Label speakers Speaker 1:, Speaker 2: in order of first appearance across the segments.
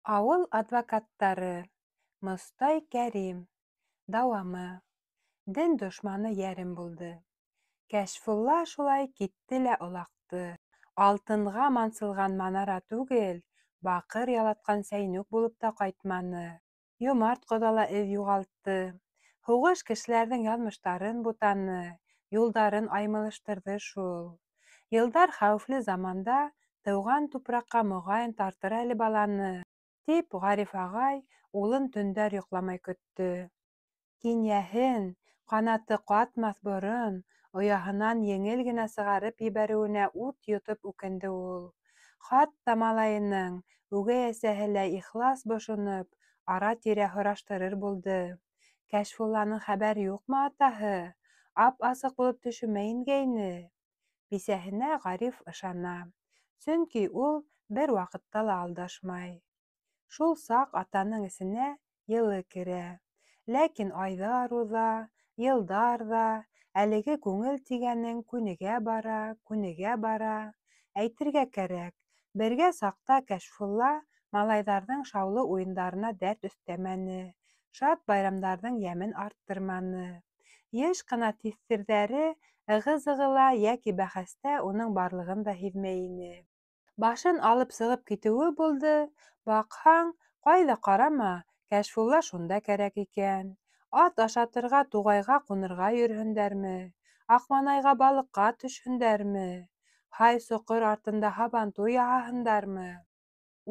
Speaker 1: Ауыл адвокаттары. Мостай Кәрим. Дауамы. Дин дошманы йәрем булды. Кәшфулла шулай китте лә олаҡты. Алтынға мансылған манара түгел, баҡыр ялатҡан сәйнүк булып та ҡайтманы. Йомарт ҡоҙала эҙ юғалтты. Һуғыш кешеләрҙең яҙмыштарын бутаны, юлдарын аймылыштырҙы шул. Йылдар хәүефле заманда тыуған тупраҡҡа моғайын тартыр әле баланы, тип Ғариф ағай улын төндәр йоҡламай көттө. Кинйәһен, ҡанаты ҡатмаҫ борон, ояһынан еңел генә сығарып ебәреүенә ут йотоп үкенде ул. Хатта малайының, үгәй әсәһе лә ихлас бошоноп, ара-тирә һораштырыр булды. Кәшфулланың хәбәр юҡмы, атаһы? Ап-асыҡ булып төшөмә ингәйне. Бисәһенә Ғариф ышана. Сөнки ул бер ваҡытта ла алдашмай. Шул саҡ атаның эсенә йылы керә. Ләкин айҙар уҙа, йылдар ҙа, әлеге күңел тигәнең күнегә бара. Әйтергә кәрәк, бергә саҡта Кәшфулла малайҙарҙың шаулы уйындарына дәрт өҫтәмәне, шат байрамдарҙың йәмен арттырманы. Йыш ҡына тиҫтерҙәре ығы-зығыла йәки бәхәстә уның барлығын да һиҙмәй ине. Башын алып сығып китеүе булды, баҡһаң, ҡайҙа ҡарама, Кәшфулла шунда кәрәк икән. Ат ашатырға туғайға ҡунырға йөрөһөндәрме, Аҡманайға балыҡҡа төшһөндәрме, һай-соҡор артында һабантуй яһаһындармы,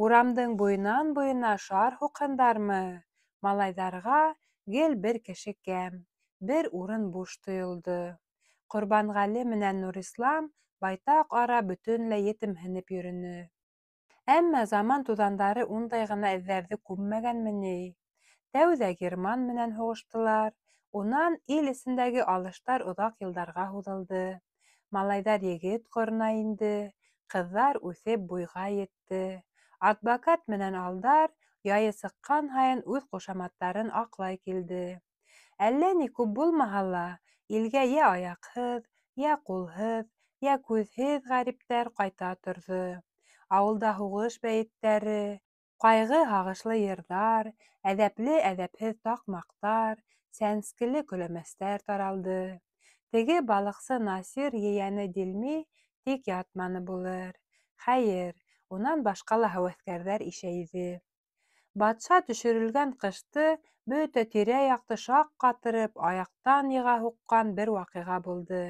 Speaker 1: урамдың буйынан-буйына шар һуҡһындармы, малайҙарға гел бер кеше кәм, бер урын буш тойолдо. Ҡорбанғәле менән Нурислам байтаҡ ара бөтөнләй етемһенеп йөрөнө. Әммә заман туҙандары ундай ғына эҙҙәрҙе күммәгәнме ни? Тәүҙә Герман менән һуғыштылар, унан ил эсендәге алыштар оҙаҡ йылдарға һуҙылды. Малайҙар егет ҡорона инде, ҡыҙҙар үҫеп буйға етте. Адвокат менән алдар яйы сыҡҡан һайын үҙ ҡушаматтарын аҡлай килде. Әллә ни күп булмаһа ла, илгә йә аяҡһыҙ, йә ҡулһыҙ, йә күҙһеҙ ғәриптәр ҡайта торҙо. Ауылда һуғыш бәйеттәре, ҡайғы-һағышлы йырҙар, әҙәпле-әҙәпһеҙ таҡмаҡтар, сәнскеле көләмәстәр таралды. Теге балыҡсы Насир ейәне Дилми тик ятманы булыр. Хәйер, унан башҡа ла һәүәҫкәрҙәр ишәйҙе. Батша төшөрөлгән ҡышты бөтә тирә-яҡты шаҡ-ҡатырып аяҡтан йыға һуҡҡан бер ваҡиға булды.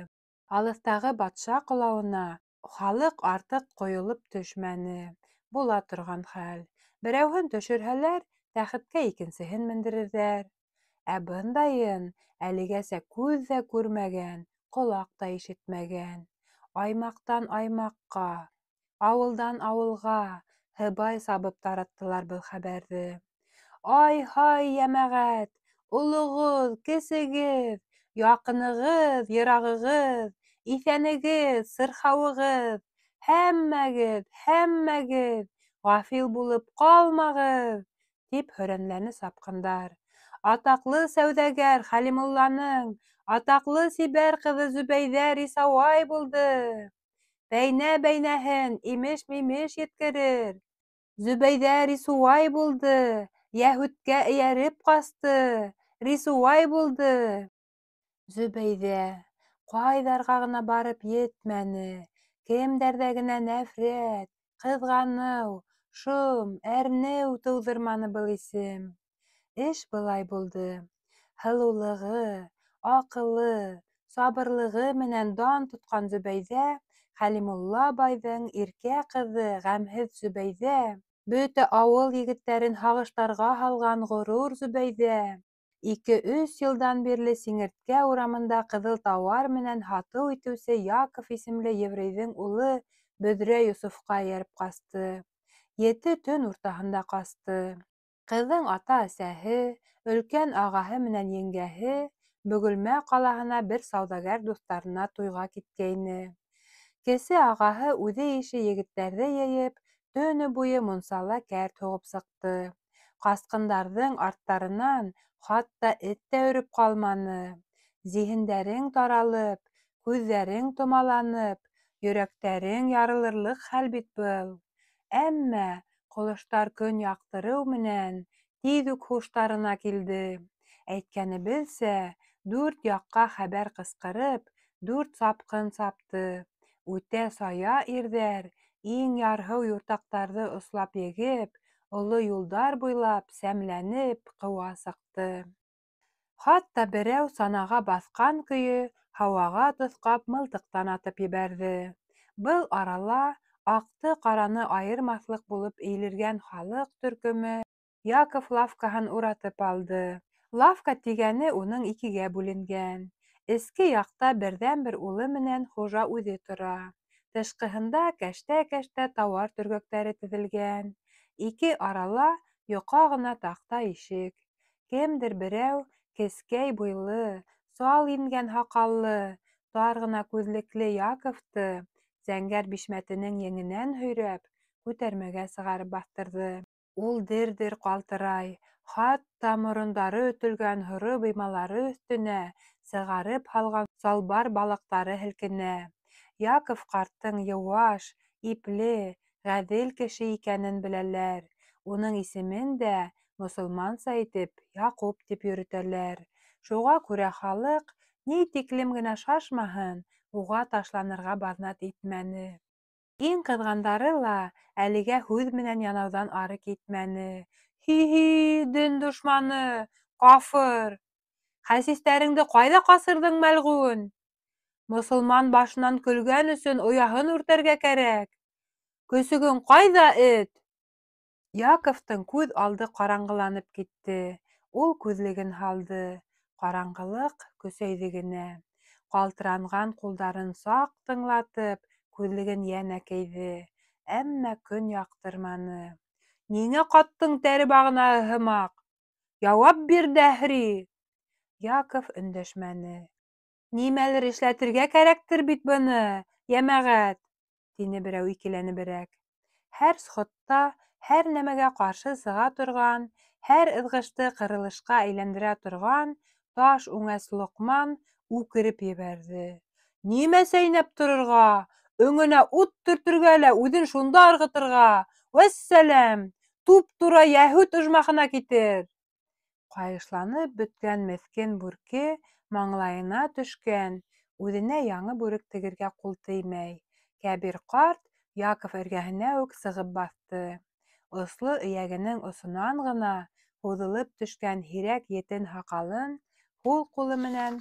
Speaker 1: Алыҫтағы батша ҡолауына халыҡ артыҡ ҡойолоп төшмәне. Була торған хәл. Берәүһен төшөрһәләр, тәхеткә икенсеһен мендерерҙәр. Ә бындайын әлегәсә күҙ ҙә күрмәгән, ҡолаҡ та ишетмәгән. Аймаҡтан аймаҡҡа, ауылдан ауылға һыбай сабып тараттылар был хәбәрҙе. Ай-һай, йәмәғәт! Олоғоҙ, кесегеҙ, яҡынығыҙ, йырағығыҙ, иҫәнегеҙ, сырхауығыҙ, һәммәгеҙ, ғафил булып ҡалмағыҙ! Тип һөрәнләне сапҡындар. Атаҡлы сәүҙәгәр Хәлимулланың атаҡлы сибәр ҡыҙы Зөбәйҙә рисуай булды. Бәйнә-бәйнәһен имеш-мимеш еткерер. Зөбәйҙә рисуай булды. Йәһүткә эйәреп ҡасты. Рисуай булды. Зөбәйҙә ҡайҙарға ғына барып етмәне. Кемдәрҙә генә нәфрәт, ҡыҙғаныу, шом, әрнеү тыуҙырманы был исем. Эш былай булды. Һылыулығы, аҡылы, сабырлығы менән дан тотҡан Зөбәйҙә, Хәлимулла байҙың иркә ҡыҙы ғәмһеҙ Зөбәйҙә, бөтә ауыл егеттәрен һағыштарға һалған ғорур Зөбәйҙә, 2-3 йылдан бирле Сиңерткә урамында ҡыҙыл тауар менән һатыу итеүсе Яков исемле еврейҙың улы Бөҙрә Йософҡа эйәреп ҡасты. 7 төн уртаһында ҡасты. Ҡыҙҙың ата-әсәһе, өлкән ағаһы менән еңгәһе Бөгөлмә ҡалаһына бер сауҙагәр дуҫтарына туйға киткәйне. Кесе ағаһы үҙе ише егеттәрҙе йыйып, төнө буйы мунсала кәрт һуғып сыҡты. Ҡасҡындарҙың арттарынан хатта эт тә өрөп ҡалманы. Зиһендәрең таралып, күҙҙәрең томаланып, йөрәктәрең ярылырлыҡ хәл бит был. Әммә Ҡолоштар көн яҡтырыу менән тиҙ үк һуштарына килде. Әйткәнебеҙсә, 4 яҡҡа хәбәр ҡысҡырып, 4 сапҡын сапты. Үтә сая ирҙәр, иң ярһыу юртаҡтарҙы ослап егеп, оло юлдар буйлап сәмләнеп ҡыуа сыҡты. Хатта берәү санаға баҫҡан көйө һауаға тоҫҡап мылтыҡтан атып ебәрҙе. Был арала аҡты-ҡараны айырмаҫлыҡ булып эйелгән халыҡ төркөмө Яков лавкаһын уратып алды. Лавка тигәне уның 2-гә бүленгән. Эске яҡта берҙән-бер улы менән хужа үҙе тора. Тышҡыһында кәштә-кәштә тауар төргәктәре теҙелгән. 2 арала йоҡа ғына таҡта ишек. Кемдер берәү кескәй буйлы, сал ингән һаҡаллы, тар ғына күҙлекле Яковты зәңгәр бишмәтенең еңенән һөйрәп, күтәрмәгә сығарып баҫтырҙы. Ул дер-дер ҡалтырай, хатта морондары өтөлгән һоро быймалары өҫтөнә сығарып һалған салбар балаҡтары һелкенә. Яков ҡарттың йыуаш, ипле, ғәҙел кеше икәнен беләләр. Уның исемен дә мосолманса итеп Яҡуп тип йөрөтәләр. Шуға күрә халыҡ, ни тиклем генә шашмаһын, уға ташланырға баҙнат итмәне. Иң ҡыҙғандары ла әлегә һүҙ менән янауҙан ары китмәне. Һи-һи, дин дошманы, кафыр! Хәсистәреңде ҡайҙа ҡасырҙың, мәлғүн? Мосолман башынан көлгән өсөн ояһын үртәргә кәрәк. Көсөгөң ҡайҙа, эт? Яковтың күҙ алды ҡараңғыланып китте. Ул күҙлеген һалды. Ҡараңғылыҡ көсәйҙе генә. Ҡалтыранған ҡулдарын саҡ тыңлатып, күҙлеген йәнә кейҙе. Әммә көн яҡтырманы. Ниңә ҡаттың тәре бағанаһы һымаҡ? Яуап бир, дәһри! Яков өндәшмәне. Нимәлер эшләтергә кәрәктер бит быны, йәмәғәт, тине берәү икеләнеберәк. Һәр сходта һәр нәмәгә ҡаршы сыға торған, һәр ыҙғышты ҡырылышҡа әйләндерә торған таш үңәс Лоҡман үкереп ебәрҙе. Нимә сәйнәп торорға? Өңөнә ут төртөргә лә үҙен шунда ырғытырға! Вәссәләм! Туп-тура йәһүд ожмахына китер! Ҡайышланып бөткән меҫкен бүрке маңлайына төшкән, үҙенә яңы бүрек тегергә ҡул теймәй. Кәбир ҡарт Яков эргәһенә үк сығып баҫты. Осло эйәгенең осонан ғына һуҙылып төшкән һирәк етен һаҡалын һул ҡулы менән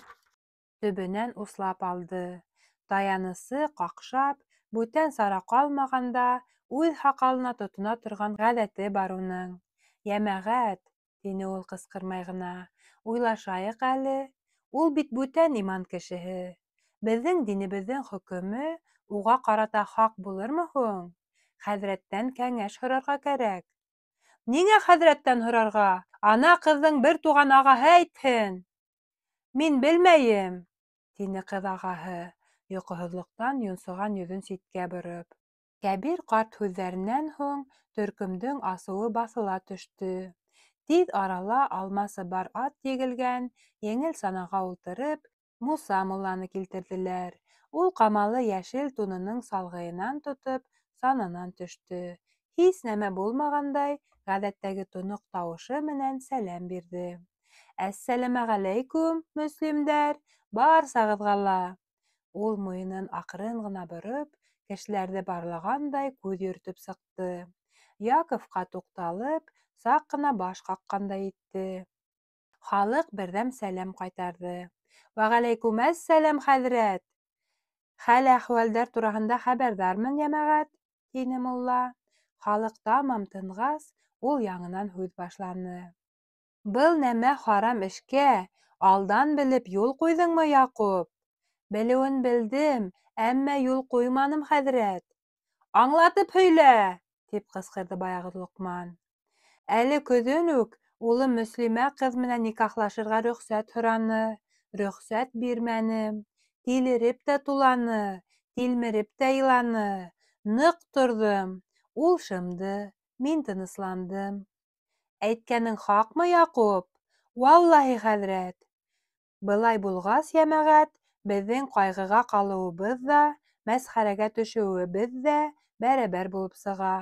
Speaker 1: төбөнән услап алды. Таянысы ҡаҡшап, бүтән сара ҡалмағанда үҙ һаҡалына тотона торған ғәҙәте бар уның. Йәмәғәт, тине ул ҡысҡырмай ғына, уйлашайыҡ әле. Ул бит бүтән иман кешеһе. Беҙҙең динебеҙҙең хөкөмө уға ҡарата хаҡ булырмы һуң? Хәҙрәттән кәңәш һорарға кәрәк. Ниңә хәҙрәттән һорарға? Ана ҡыҙҙың бер туған ағаһы әйтһен. Мин белмәйем, тине ҡыҙ ағаһы, йоҡоһоҙлоҡтан йонсоған йөҙөн ситкә бороп. Кәбир ҡарт һүҙҙәренән һуң төркөмдөң асыуы баҫыла төштө. Тиҙ арала алмасы бар ат егелгән, еңел санаға ултырып, Муса мулланы килтерҙеләр. Ул ҡамалы йәшел тунының салғыйынан тотоп, сананан төштө. Һис нәмә булмағандай, ғәҙәттәге тоноҡ тауышы менән сәләм бирҙе. Әссәләмәғәләйкүм, мөслимдәр, барсағыҙға ла. Ул муйынын аҡрын ғына бороп, кешеләрҙе барлағандай күҙ йөрөтөп сыҡты. Яковҡа туҡталып, саҡ ҡына баш ҡаҡҡандай итте. Халыҡ берҙәм сәләм ҡайтарҙы. Вәғәләйкүмәссәләм, хәҙрәт. Хәл-әхүәлдәр тураһында хәбәрҙармын, йәмәғәт, тине мулла. Халыҡ тамам тынғас, ул яңынан һүҙ башланы. Был нәмә харам эшкә алдан белеп юл ҡуйҙыңмы, Яҡуп? Белеүен белдем, әммә юл ҡуйманым, хәҙрәт. Аңлатып һөйлә, тип ҡысҡырҙы баяғы Лоҡман. Әле көҙөн үк улы Мөслимә ҡыҙ менән никахлашырға рөхсәт һораны. Рөхсәт бирмәнем. Тилереп тә туланы, тилмереп тә иланы. Ныҡ торҙом. Ул шымды, мин тынысландым. Әйткәнең хаҡмы, Яҡуп? Валлаһи, хәҙрәт. Былай булғас, йәмәғәт, беҙҙең ҡайғыға ҡалыуыбыҙ ҙа, мәсхәрәгә төшөүебеҙ ҙә бәрәбәр булып сыға.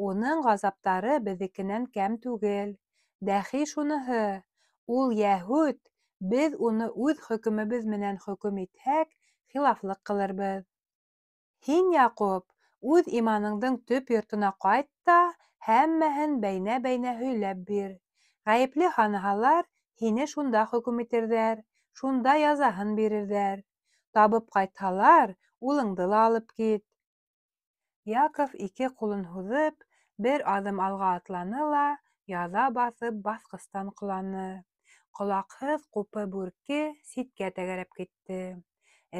Speaker 1: Уның ғазаптары беҙҙекенән кәм түгел. Дәхи шуныһы: ул йәһүд, беҙ уны үҙ хөкөмөбөҙ менән хөкөм итһәк, хилафлыҡ ҡылырбыҙ. Һин, Яҡуп, үҙ иманыңдың төп йортона ҡайт та һәммәһен бәйнә-бәйнә һөйләп бир. Ғәйепле һанаһалар, һине шунда хөкөм итерҙәр, шунда язаһын бирерҙәр. Табып ҡайтһалар, улыңды ла алып кит. Яков ике ҡулын һуҙып, бер аҙым алға атланы ла, яҙа баҫып баҫҡыстан ҡоланы. Ҡолаҡһыҙ ҡупы бүрке ситкә тәгәрәп китте.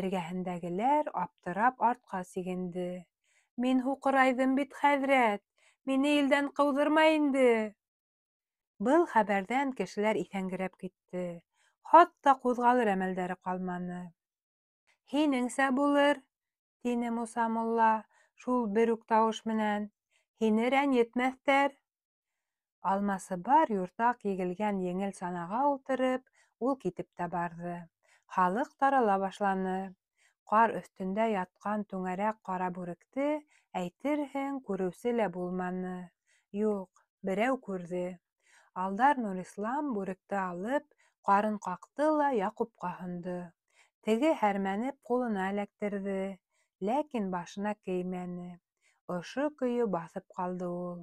Speaker 1: Эргәһендәгеләр аптырап артҡа сигенде. «Мин һуҡырайҙым бит, хәҙрәт, мине илдән ҡыуҙырма инде!» Был хәбәрҙән кешеләр иҫәнгерәп китте. Хатта ҡуҙғалыр әмәлдәре ҡалманы. «Һинеңсә булыр», — тине Муса мулла шул бер үк тауыш менән. «Һине рәнйетмәҫтәр». Алмасыбар юртаҡ егелгән еңел санаға ултырып, ул китеп тә барҙы. Халыҡ тарала башланы. Ҡар өҫтөндә ятҡан түңәрәк ҡара бүректе, әйтерһең, күреүсе лә булманы. Юҡ, берәү күрҙе. Алдар Нурислам бүректе алып, ҡарын ҡаҡты ла Яҡупҡа һондо. Теге һәрмәнеп ҡулына эләктерҙе, ләкин башына кеймәне. Ошо көйө баҫып ҡалды ул.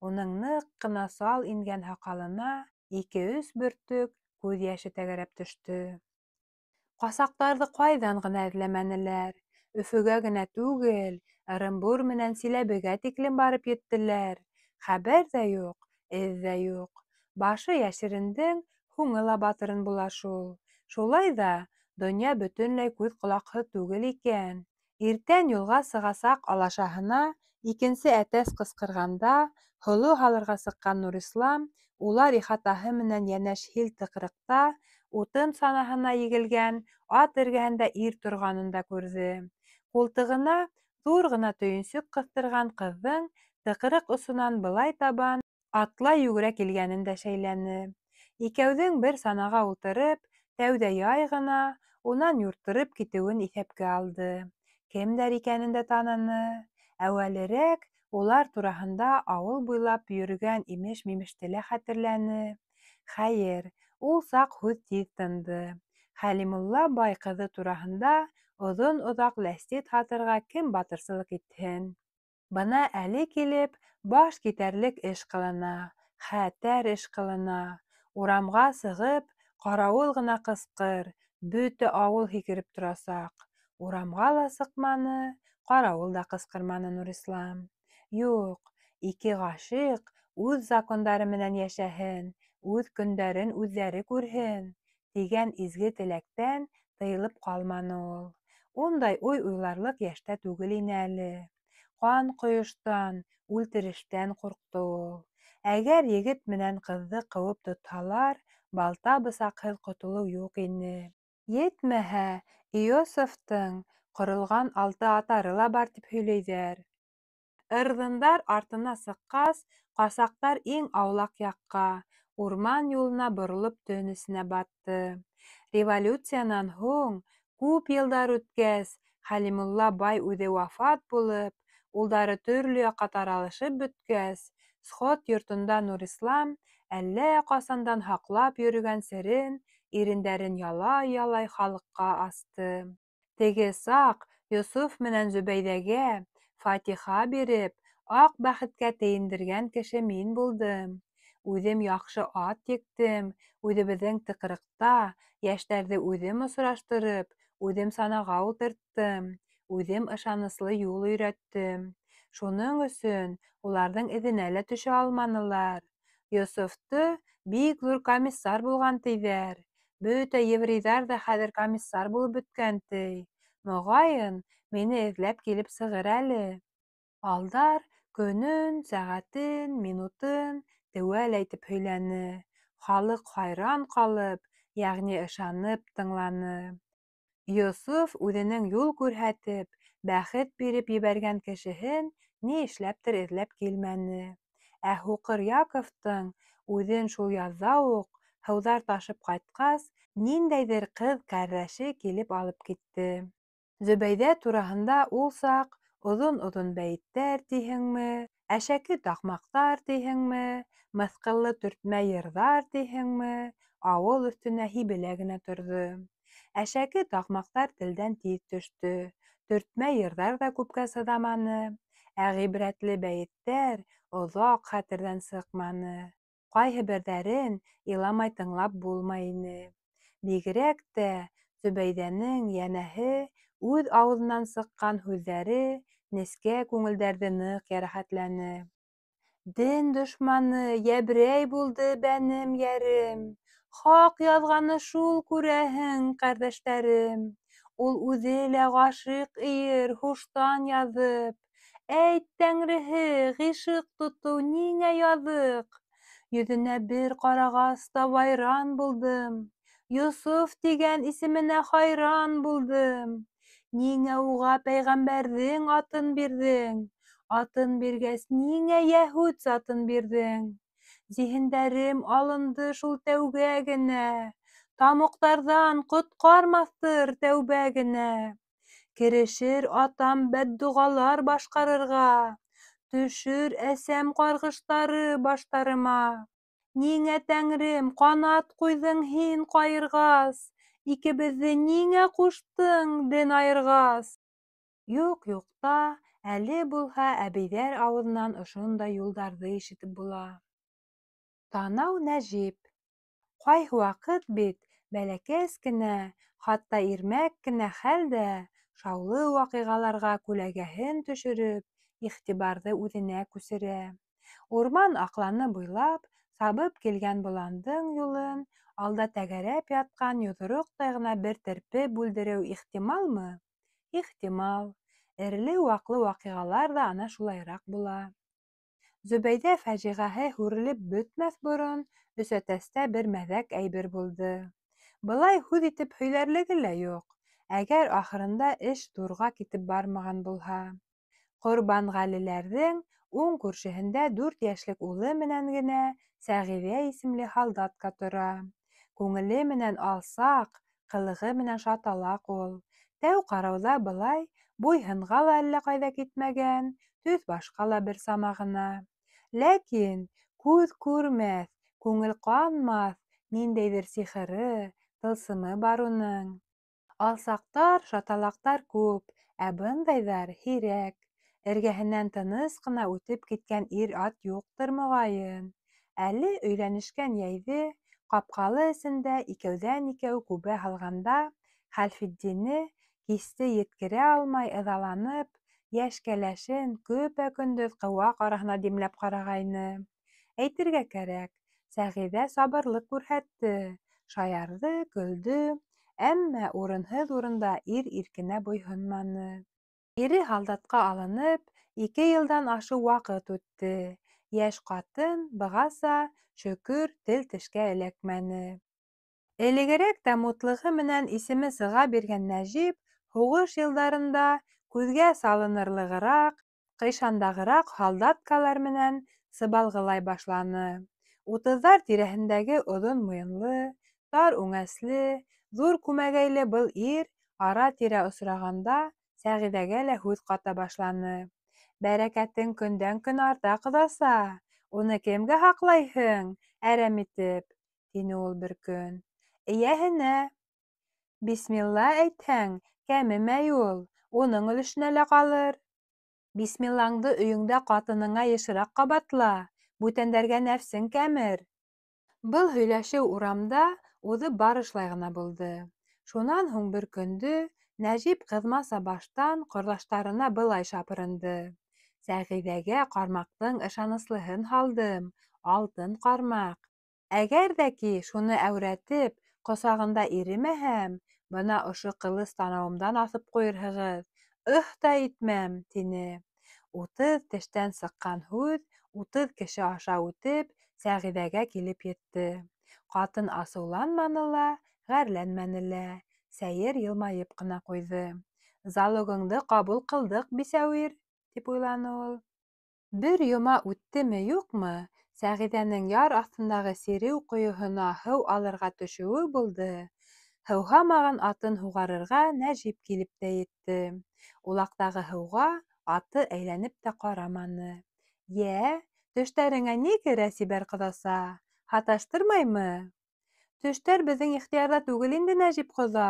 Speaker 1: Уның ныҡ ҡына сал ингән һаҡалына 2-3 бөртөк күҙ йәше тәгәрәп төштө. Ҡасаҡтарҙы ҡайҙан ғына эҙләмәнеләр. Өфөгә генә түгел, Ырымбур менән Силәбегә тиклем барып еттеләр. Хәбәр ҙә юҡ, эҙ ҙә юҡ. Башы йәшерендең һуңы ла батырын була шул. Шулай ҙа донъя бөтөнләй күҙ-ҡолаҡһыҙ түгел икән. Иртән юлға сығасаҡ алашаһына икенсе әтәс ҡысҡырғанда, һоло һалырға сыҡҡан Нурислам, улар ихатаһы менән йәнәш-һил тыҡрыҡта, утын санаһына егелгән ат эргәһендә ир торғанын да күрҙе. Ҡултығына ҙур ғына төйөнсөк ҡыҫтырған ҡыҙҙың тыҡрыҡ осонан былай табан атлай йүгерә килгәнен дә шәйләне. Икәүҙең бер санаға ултырып, тәүҙә яй ғына, унан юрттырып китеүен иҫәпкә алды. Кемдәр икәнен дә таныны. Әүәлерәк улар тураһында ауыл буйлап йөрөгән имеш-мимеште лә хәтерләне. Хәйер, ул саҡ һүҙ тиҙ тынды. Хәлимулла бай ҡыҙы тураһында оҙон-оҙаҡ ләстит һатырға кем батырсылык итһен. Бына әле килеп, баш китәрлек эш ҡылына, хәтәр эш ҡылына. Урамға сығып, ҡарауыл ғына ҡысҡыр, бөтә ауыл һикереп торасаҡ. Урамға ла сыҡманы, ҡарауыл да ҡысҡырманы Нурислам. Юҡ, ике ғашиҡ үҙ закондары менән йәшәһен, үҙ көндәрен үҙҙәре күрһен, тигән изге теләктән тыйылып ҡалманы ул. Ундай уй уйларлык йәштә түгел ине әле. Ҡан ҡойоштан, үлтерештән ҡурҡты ул. Әгәр егет менән ҡыҙҙы ҡыуып тотһалар, балта бысаҡһыҙ ҡотолоу юҡ ине. Етмәһә, Иосифтың ҡоролған 6 атары ла бар тип һөйләйҙәр. Ырҙындар артына сыҡҡас, ҡасаҡтар иң аулаҡ яҡҡа, урман юлына боролоп төн эсенә батты. Революциянан һуң, күп йылдар үткәс, Хәлимулла бай үҙе вафат булып, улдары төрлө яҡҡа таралышып бөткәс, сход йортонда Нурислам әллә ҡасандан һаҡлап йөрөгән серен, ирендәрен ялай-ялай халыҡҡа асты. Теге саҡ Йософ менән Зөбәйҙәгә фатиха биреп, аҡ бәхеткә тейендергән кеше мин булдым. Үҙем яҡшы ат ектем, үҙебеҙҙең тыҡрыҡта, йәштәрҙе үҙем осраштырып, үҙем санаға ултырттым, үҙем ышаныслы юл өйрәттем. Шуның өсөн уларҙың эҙенә лә төшә алманылар. Йософты бик ҙур комиссар булған тиҙәр. Бөтә еврейҙар ҙа хәҙер комиссар булып бөткән ти. Моғайын, мине эҙләп килеп сығыр әле. Алдар көнөн, сәғәтен, минутын теүәл әйтеп һөйләне. Халыҡ хайран ҡалып, йәғни ышанып тыңланы. Йософ үҙенең юл күрһәтеп, бәхет биреп ебәргән кешеһен ни эшләптер эҙләп килмәне. Ә һуҡыр Яковтың үҙен шул яҙҙа уҡ, һыуҙар ташып ҡайтҡас, ниндәйҙер ҡыҙ кәрҙәше килеп алып китте. Зөбәйҙә тураһында ул саҡ оҙон-оҙон бәйеттәр тиһеңме, Әшәке таҡмаҡтар тиһеңме, мыҫҡыллы төртмә йырҙар тиһеңме, ауыл өҫтөнә һибелә генә торҙо. Әшәке таҡмаҡтар телдән тиҙ төштө, төртмә йырҙар ҙа күпкә сыҙаманы, ә ғибрәтле бәйеттәр оҙаҡ хәтерҙән сыҡманы. Ҡайһы берҙәрен иламай тыңлап булмай ине. Бигерәк тә Зөбәйҙәнең, йәнәһе, үҙ ауыҙынан сыҡҡан һүҙҙәре нескә күңелдәрҙе ныҡ йәрәхәтләне. Дин дошманы йәбрәй булды бәнем йәрем. Хаҡ яҙғаны шул күрәһең, ҡәрҙәштәрем. Ул үҙе лә ғашиҡ иер һуштан яҙып. Әйт, Тәңреһе, ғишыҡ тотоу ниңә яҙыҡ? Йөҙөнә бер ҡарағас та вайран булдым. Йософ тигән исеменә хайран булдым. Ниңә уға пәйғәмбәрҙең атын бирҙең? Атын биргәс, ниңә йәһүд затын бирҙең? Зиһендәрем алынды шул тәүгә генә. Тамуҡтарҙан ҡотҡармаҫтыр тәүбә генә. Керешер атам бәддоғалар башҡарырға. Төшөр әсәм ҡарғыштары баштарыма. Ниңә, Тәңрем, ҡанат ҡуйҙың һин ҡайырғас? Икебеҙҙе ниңә ҡуштың ден айырғас? Юҡ-юҡта, әле булһа әбейҙәр ауыҙынан ошондай юлдарҙы ишетеп була. Танау Нәжип. Ҡайһы ваҡыт бит бәләкәс кенә, хатта ирмәк кенә хәлдә шаулы ваҡиғаларға күләгәһен төшөрөп, иғтибарҙы үҙенә күсерә. Урман аҡланы буйлап сабып килгән боландың юлын алда тәгәрәп ятҡан йоҙроҡтай ғына бер терпе бүлдереү ихтималмы? Ихтимал. Эреле-ваҡлы ваҡиғалар ҙа ана шулайыраҡ була. Зөбәйҙә фажиғәһе һүрелеп бөтмәҫ борон Өсәтәстә бер мәҙәк әйбер булды. Былай һүҙ итеп һөйләрлеге лә юҡ, әгәр ахырында эш ҙурға китеп бармаған булһа. Ҡорбанғәлеләрҙең уң күршеһендә 4 йәшлек улы менән генә Сәғиҙә исемле һалдатка тора. Күңеле менән алсаҡ, ҡылығы менән шаталаҡ ул. Тәү ҡарауҙа былай буйһынға ла әллә ҡайҙа китмәгән, төҫ-башҡа ла бер сама ғына. Ләкин күҙ күрмәҫ, күңел ҡанмаҫ ниндәйҙер сихыры, тылсымы бар уның. Алсаҡтар, шаталаҡтар күп, ә бындайҙар һирәк. Эргәһенән тыныс ҡына үтеп киткән ир-ат юҡтыр, моғайын. Әле өйләнешкән йәйҙе ҡапҡалы эсендә икәүҙән-икәү күбә һалғанда, Хәлфетдине кисте еткерә алмай ыҙаланып, йәш кәләшен көпә-көндөҙ ҡыуаҡ араһына димләп ҡарағайны. Әйтергә кәрәк, Сәғиҙә сабырлыҡ күрһәтте, шаярҙы, көлдө, әммә урынһыҙ урында ир иркенә буйһонманы. Ире һалдатҡа алынып, 2 йылдан ашыу ваҡыт үтте. Йәш ҡатын бығаса, шөкөр, тел-тешкә эләкмәне. Элегерәк тә мутлығы менән исеме сыға биргән Нәжип һуғыш йылдарында күҙгә салынырлығыраҡ, ҡыйшандағыраҡ һалдаткалар менән сыбалғылай башланы. 30-ҙар тирәһендәге оҙон муйынлы, тар үңәсле, ҙур күмәгәйле был ир ара-тирә осрағанда Сәғиҙәгә лә һүҙ ҡата башланы. «Бәрәкәтең көндән-көн арта, ҡоҙаса, уны кемгә һаҡлайһың, әрәм итеп?» — тине ул бер көн. «Эйәһенә. Бисмилла әйтһәң, кәмемәй ул, уның өлөшөнә лә ҡалыр. Бисмиллаңды өйөңдә ҡатыныңа йышыраҡ ҡабатла, бүтәндәргә нәфсең кәмер». Был һөйләшеү урамда уҙып барышлай ғына булды. Шунан һуң бер көндө Нәжип ҡыҙмаса баштан ҡорҙаштарына былай шапырынды: «Сәғиҙәгә ҡармаҡтың ышаныслыһын һалдым, алтын ҡармаҡ. Әгәр ҙә ки шуны әүрәтеп, ҡосағында иремәһәм, бына ошо ҡылыс танауымдан аҫып ҡуйырһығыҙ, ыһ та итмәм», — тине. 30 тештән сыҡҡан һүҙ 30 кеше аша үтеп Сәғиҙәгә килеп етте. Ҡатын асыуланманы ла, ғәрләнмәне лә. Сәйер йылмайып ҡына ҡуйҙы. «Залогыңды ҡабул ҡылдыҡ, бисәүир», — тип уйланы ул. Бер йома үттеме-юҡмы, Сәғиҙәнең яр аҫтындағы сиреү ҡойоһона һыу алырға төшөүе булды. Һыуһамаған атын һуғарырға Нәжип килеп тә етте. Улаҡтағы һыуға аты әйләнеп тә ҡараманы. Йә, төштәреңә ни керә, Сибәр ҡоҙаса? Һаташтырмаймы? Төштәр беҙҙең ихтыярҙа түгел инде, Нәжип ҡоҙа.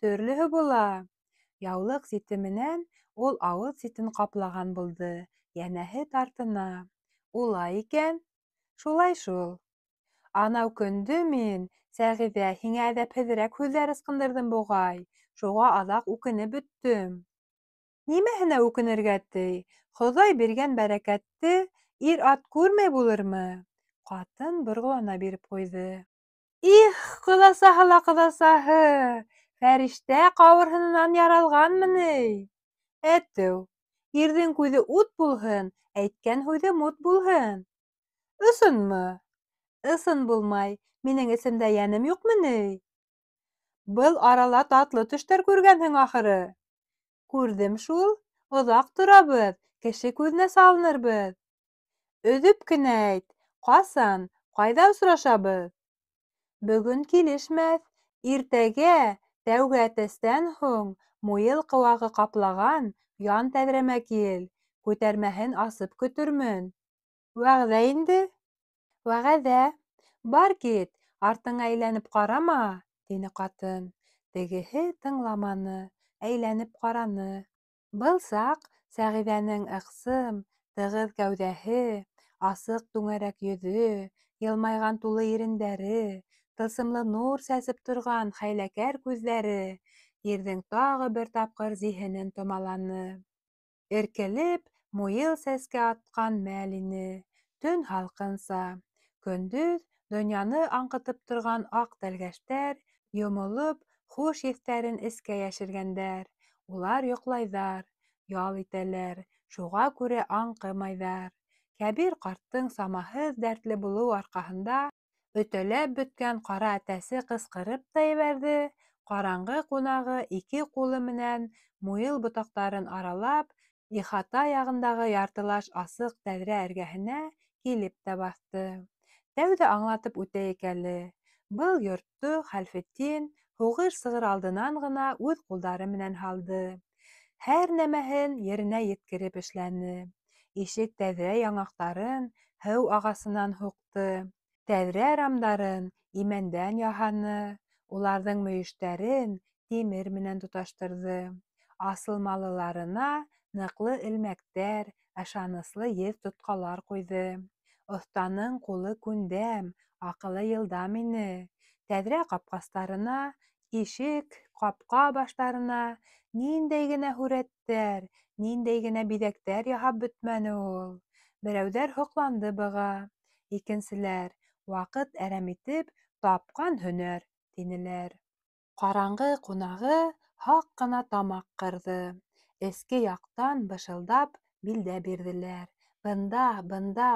Speaker 1: Төрлөһө була. Яулыҡ сите менән ул ауыҙ ситен ҡаплаған булды, йәнәһе тартына. Улай икән, шулай шул. Анау көндө мин, Сәғиҙә, һиңә әҙәпһеҙерәк һүҙҙәр ысҡындырҙым буғай. Шуға аҙаҡ үкенеп бөттөм. Нимәһенә үкенергә ти? Хоҙай биргән бәрәкәтте ир-ат күрмәй булырмы? Ҡатын борғолана биреп ҡуйҙы. Их, ҡоҙасаһы ла ҡоҙасаһы! Фәрештә ҡауырһынынан яралғанмы ни? Әтеү, ирҙең күҙе ут булһын, әйткән һүҙе мут булһын. Ысынмы? Ысын булмай, минең эсемдә йәнем юҡмы ни? Был арала татлы төштәр күргәнһең, ахыры. Күрҙем шул, оҙаҡ торабыҙ, кеше күҙенә салынырбыҙ. Өҙөп кенә әйт, ҡасан, ҡайҙа осрашабыҙ? Бөгөн килешмәҫ, иртәгә, тәүге әтәстән һуң, муйыл ҡыуағы ҡаплаған ян тәҙрәмә кил, күтәрмәһен асып көтөрмөн. Вәғәҙә инде? Вәғәҙә. Бар кит, артыңа әйләнеп ҡарама, тине ҡатын. Тегеһе тыңламаны, әйләнеп ҡараны. Был саҡ Сәғиҙәнең ыҡсым, тығыҙ кәүҙәһе, асыҡ түңәрәк йөҙө, йылмайған тулы ирендәре, тылсымлы нур сәсеп торған хәйләкәр күҙҙәре ирҙең тағы бер тапҡыр зиһенен томаланы. Эркелеп, муйыл сәскә атҡан мәл ине. Төн һалҡынса. Көндөҙ донъяны аңҡытып торған аҡ тәлгәштәр, йомолоп, хуш еҫтәрен эскә йәшергәндәр. Улар йоҡлайҙар, ял итәләр, шуға күрә аңҡымайҙар. Кәбир ҡарттың самаһыҙ дәртле булыуы арҡаһында өтәләп бөткән ҡара әтәсе ҡысҡырып та ебәрҙе, ҡараңғы ҡунағы ике ҡулы менән муйыл ботаҡтарын аралап, ихата яғындағы яртылаш асыҡ тәҙрә эргәһенә килеп тә баҫты. Тәүҙә аңлатып үтәйек әле. Был йортто Хәлфетдин һуғыш сығыр алдынан ғына үҙ ҡулдары менән һалды. Һәр нәмәһен еренә еткереп эшләне. Ишек-тәҙрә яңаҡтарын һыу ағасынан һуҡты. Тәҙрә рамдарын имәндән яһаны. Уларҙың мөйөштәрен тимер менән тоташтырҙы. Асылмалыларына ныҡлы элмәктәр, ышаныслы еҙ тотҡалар ҡуйҙы. Оҫтаның ҡулы күндәм, аҡылы йылдам ине. Тәҙрә ҡапҡастарына, ишек, ҡапҡа баштарына ниндәй генә һүрәттәр, ниндәй генә биҙәктәр яһап бөтмәне ул. Берәүҙәр һоҡланды быға. Икенселәр, ваҡыт әрәм итеп, тапҡан һөнәр, тинеләр. Ҡараңғы ҡунағы һаҡ ҡына тамаҡ ҡырҙы. Эске яҡтан бышылдап билдә бирҙеләр. Бында, бында.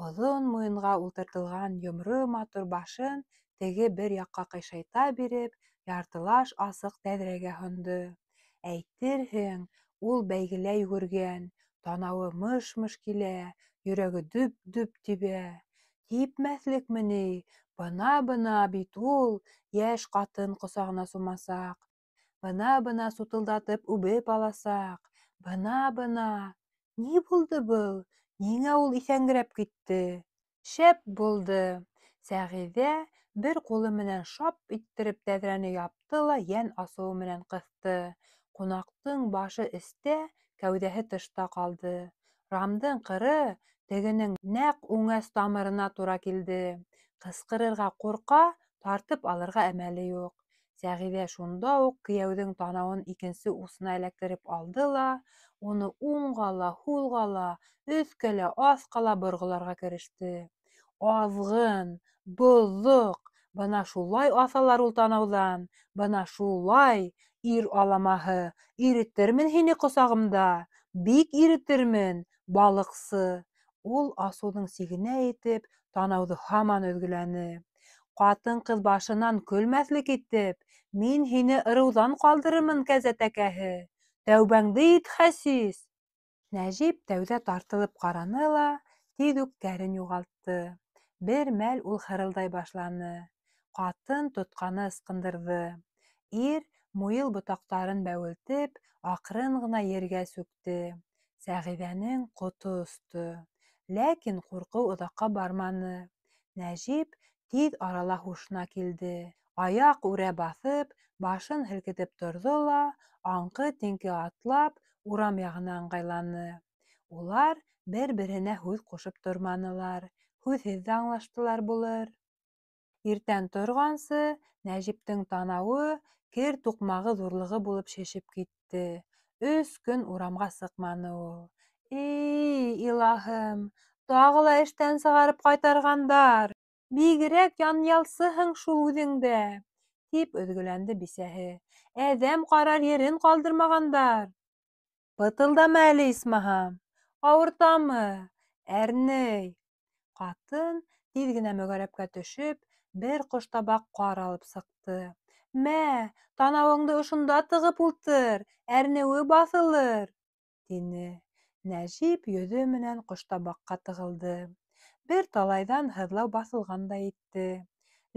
Speaker 1: Оҙон муйынға ултыртылған йомро матур башын теге бер яҡҡа ҡыйшайта биреп, яртылаш асыҡ тәҙрәгә һондо. Әйтерһең, ул бәйгелә йүгергән. Танауы мыш-мыш килә, йөрәге дөп-дөп тибә. Типмәҫлекме ни? Бына бит ул йәш ҡатын ҡосағына сумасаҡ. Бына сутылдатып үбеп аласаҡ. Бына. Ни булды был? Ниңә ул иҫәңгерәп китте? Шәп булды. Сәғиҙә бер ҡулы менән шап иттереп тәҙрәне япты ла йән асыуы менән ҡыҫты. Ҡунаҡтың башы эстә, кәүҙәһе тышта ҡалды. Рамдың ҡыры тегенең нәҡ үңәс тамырына тура килде. Ҡысҡырырға ҡурҡа, тартып алырға әмәле юҡ. Сәғиҙә шунда уҡ кейәүҙең танауын икенсе усына эләктереп алды ла, уны уңға ла, һулға ла, өҫкә лә, аҫҡа ла борғоларға кереште. Аҙғын, боҙоҡ, бына шулай аҫалар ул танауҙан, бына шулай, ир аламаһы, иретермен һине ҡосағымда, бик иретермен, балыҡсы. Ул асыуҙың сигенә етеп, танауҙы һаман өҙгөләне. Ҡатын-ҡыҙ башынан көлмәҫлек итеп, мин һине ырыуҙан ҡалдырырмын, кәзә тәкәһе. Тәүбәңде ит, хәсис. Нәжип тәүҙә тартылып ҡараны ла, тиҙ үк кәрен юғалтты. Бер мәл ул хырылдай башланы. Ҡатын тотҡаны ысҡындырҙы. Ир, муйыл ботаҡтарын бәүелтеп, аҡрын ғына ергә сүкте. Сәғиҙәнең ҡото осто. Ләкин ҡурҡыу оҙаҡҡа барманы. Нәжип тиҙ арала һушына килде. Аяҡ үрә баҫып, башын һелкетеп торҙо ла, аңҡы-тиңке атлап, урам яғына ыңғайланы. Улар бер-береһенә һүҙ ҡушып торманылар. Һүҙһеҙ ҙә аңлаштылар булыр. Иртән торғансы, Нәжиптең танауы кер туҡмағы ҙурлығы булып шешеп китте. 3 көн урамға сыҡманы ул. Илаһым, тағы ла эштән сығарып ҡайтарғандар. Бигерәк янъялсыһың шул үҙең дә, тип өҙгөләнде бисәһе. Әҙәм ҡарар ерен ҡалдырмағандар. Бытылдама әле, исмаһам. Ауыртамы? Әрней. Ҡатын тиҙ генә мөгәрәпкә төшөп, бер ҡоштабаҡ ҡар алып сыҡты. Мә, танауыңды ошонда тығып ултыр, әрнеүе баҫылыр, тине. Нәжип йөҙө менән ҡоштабаҡҡа тығылды. Бер талайҙан һыҙлау баҫылған да итте.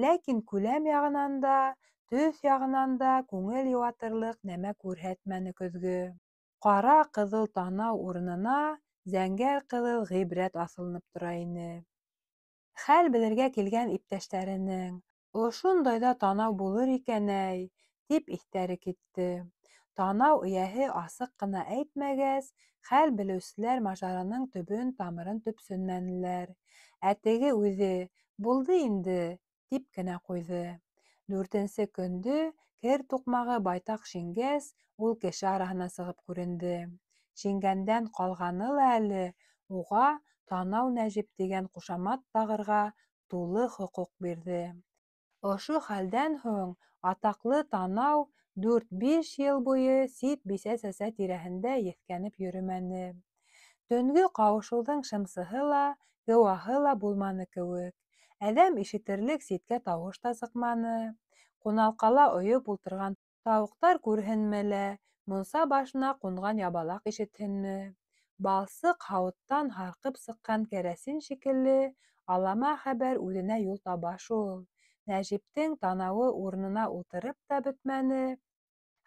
Speaker 1: Ләкин күләм яғынан да, төҫ яғынан да күңел йыуатырлыҡ нәмә күрһәтмәне көҙгө. Ҡара ҡыҙыл танау урынына зәңгәр ҡыҙыл ғибрәт аҫылынып тора ине. Хәл белергә килгән иптәштәренең «Ошондайҙа танау булыр икән-әй!» тип иҫтәре китте. Танау эйәһе асыҡ ҡына әйтмәгәс, хәл белеүселәр мажараның төбөн, тамырын төпсөнмәнеләр. Ә теге үҙе «Булды инде!» тип кенә ҡуйҙы. 4-нсе көндө кер туҡмағы байтаҡ шиңгәс, ул кеше араһына сығып күренде. Шиңгәндән ҡалғаны ла әле уға танау Нәжип тигән ҡушамат тағырға тулы хоҡуҡ бирҙе. Ошо хәлдән һуң атаҡлы танау 4-5 йыл буйы сит бисә-сәсә тирәһендә еҫкәнеп йөрөмәне. Төнгө ҡауышыуҙың шымсыһы ла, гыуаһы ла булманы кеүек. Әҙәм ишетерлек ситкә тауыш та сыҡманы. Ҡуналҡала ойоп ултырған тауыҡтар күрһенме лә, мунса башына ҡунған ябалаҡ ишетһенме. Балсыҡ һауыттан һарҡып сыҡҡан кәрәсин шикелле, алама хәбәр үҙенә юл таба шул. Нәжиптең танауы урынына ултырып та бөтмәне.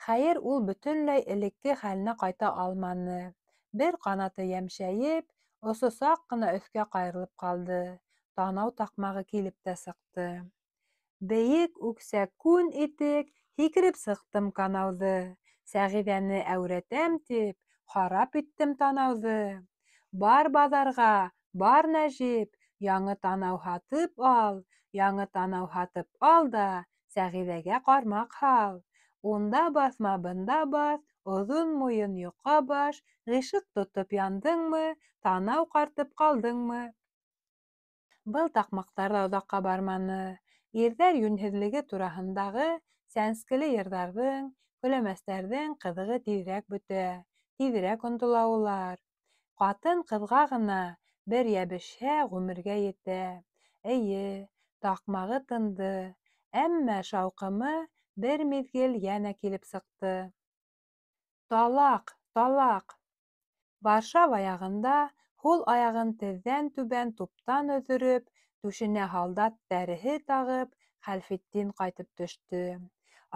Speaker 1: Хәйер, ул бөтөнләй элекке хәленә ҡайта алманы. Бер ҡанаты йәмшәйеп, осо саҡ ҡына өҫкә ҡайырылып ҡалды. Танау таҡмағы килеп тә сыҡты. Бейек үксә күн итек, һикереп сыҡтым канауҙы. Сәғиҙәне әүрәтәм тип, харап иттем танауҙы. Бар баҙарға, бар Нәжип, яңы танау һатып ал, яңы танау һатып ал да, Сәғиҙәгә ҡармаҡ һал. Унда баҫма, бында баҫ, оҙон муйын йоҡа баш, ғишыҡ тотоп яндыңмы, танау ҡартып ҡалдыңмы? Был таҡмаҡтар ҙа оҙаҡҡа барманы. Ирҙәр йүнһеҙлеге тураһындағы сәнскеле йырҙарҙың, көләмәстәрҙең ҡыҙығы тиҙерәк бөтә, тиҙерәк онтола улар. Ҡатын ҡыҙға ғына бер йәбешһә, ғүмергә етә. Эйе, таҡмағы тынды, әммә шауҡымы бер миҙгел йәнә килеп сыҡты. Талаҡ, талаҡ! Варшава яғында һул аяғын теҙҙән түбән туптан өҙөрөп, түшенә һалдат тәреһе тағып, Хәлфетдин ҡайтып төштө.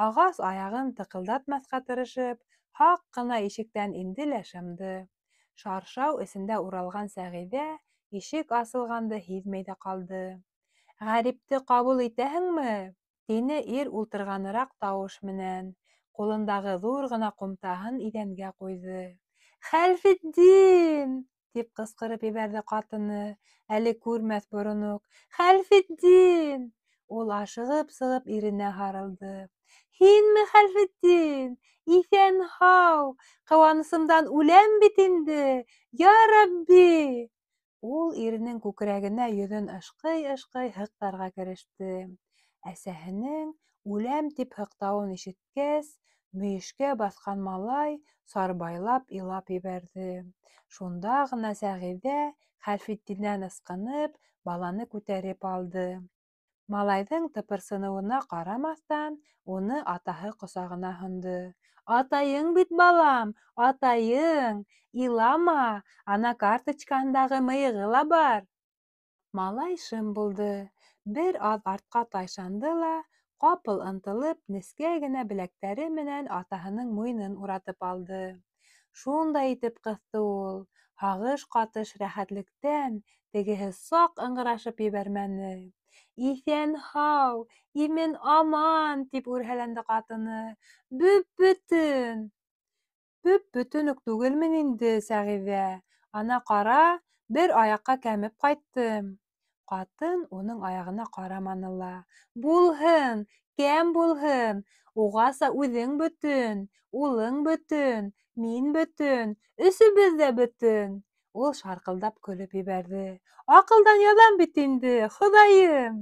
Speaker 1: Ағас аяғын тыҡылдатмаҫҡа тырышып, һаҡ ҡына ишектән инде лә шымды. Шаршау эсендә уралған Сәғиҙә ишек асылғанды һиҙмәй ҙә ҡалды. «Ғәрипте ҡабул итәһеңме?» тине ир ултырғаныраҡ тауыш менән. Ҡулындағы ҙур ғына ҡумтаһын иҙәнгә ҡуйҙы. «Хәлфетдин!» тип ҡысҡырып ебәрҙе ҡатыны, әле күрмәҫ борон уҡ. «Хәлфетдин!» Ул ашығып сығып иренә һарылды. «Һинме, Хәлфетдин? Иҫән-һау! Ҡыуанысымдан үләм бит инде! Я Рабби!» Ул иренең күкрәгенә йөҙөн ышҡый-ышҡый һыҡтарға кереште. Әсәһенең үләм тип һыҡтауын ишеткәс, мөйөшкә баҫҡан малай сарбайлап илап ебәрҙе. Шунда ғына Сәғиҙә, Хәлфетдиндән ысҡынып, баланы күтәреп алды. Малайҙың тыпырсыныуына ҡарамаҫтан, уны атаһы ҡосағына һондо. «Атайың бит, балам, атайың! Илама, ана карточкаһындағы мыйығы ла бар!» Малай шым булды, бер аҙ артҡа тайшанды ла, ҡапыл ынтылып, нескә генә беләктәре менән атаһының муйынын уратып алды. Шундай итеп ҡыҫты ул, Һағыш-ҡатыш рәхәтлектән тегеһе саҡ ыңғырашып ебәрмәне. «Иҫән-һау, имен-аман!» тип үрһәләнде ҡатыны. «Бөп-бөтөн!» «Бөп-бөтөн үк түгелмен инде, Сәғиҙә. Ана ҡара, бер аяҡҡа кәмеп ҡайттым». Ҡатын уның аяғына ҡараманы ла. «Булһын, кәм булһын. Уғаса үҙең бөтөн, улың бөтөн, мин бөтөн, өсөбөҙ ҙә бөтөн!» Ул шарҡылдап көлөп ебәрҙе. «Аҡылдан яҙам бит инде, Хоҙайым!»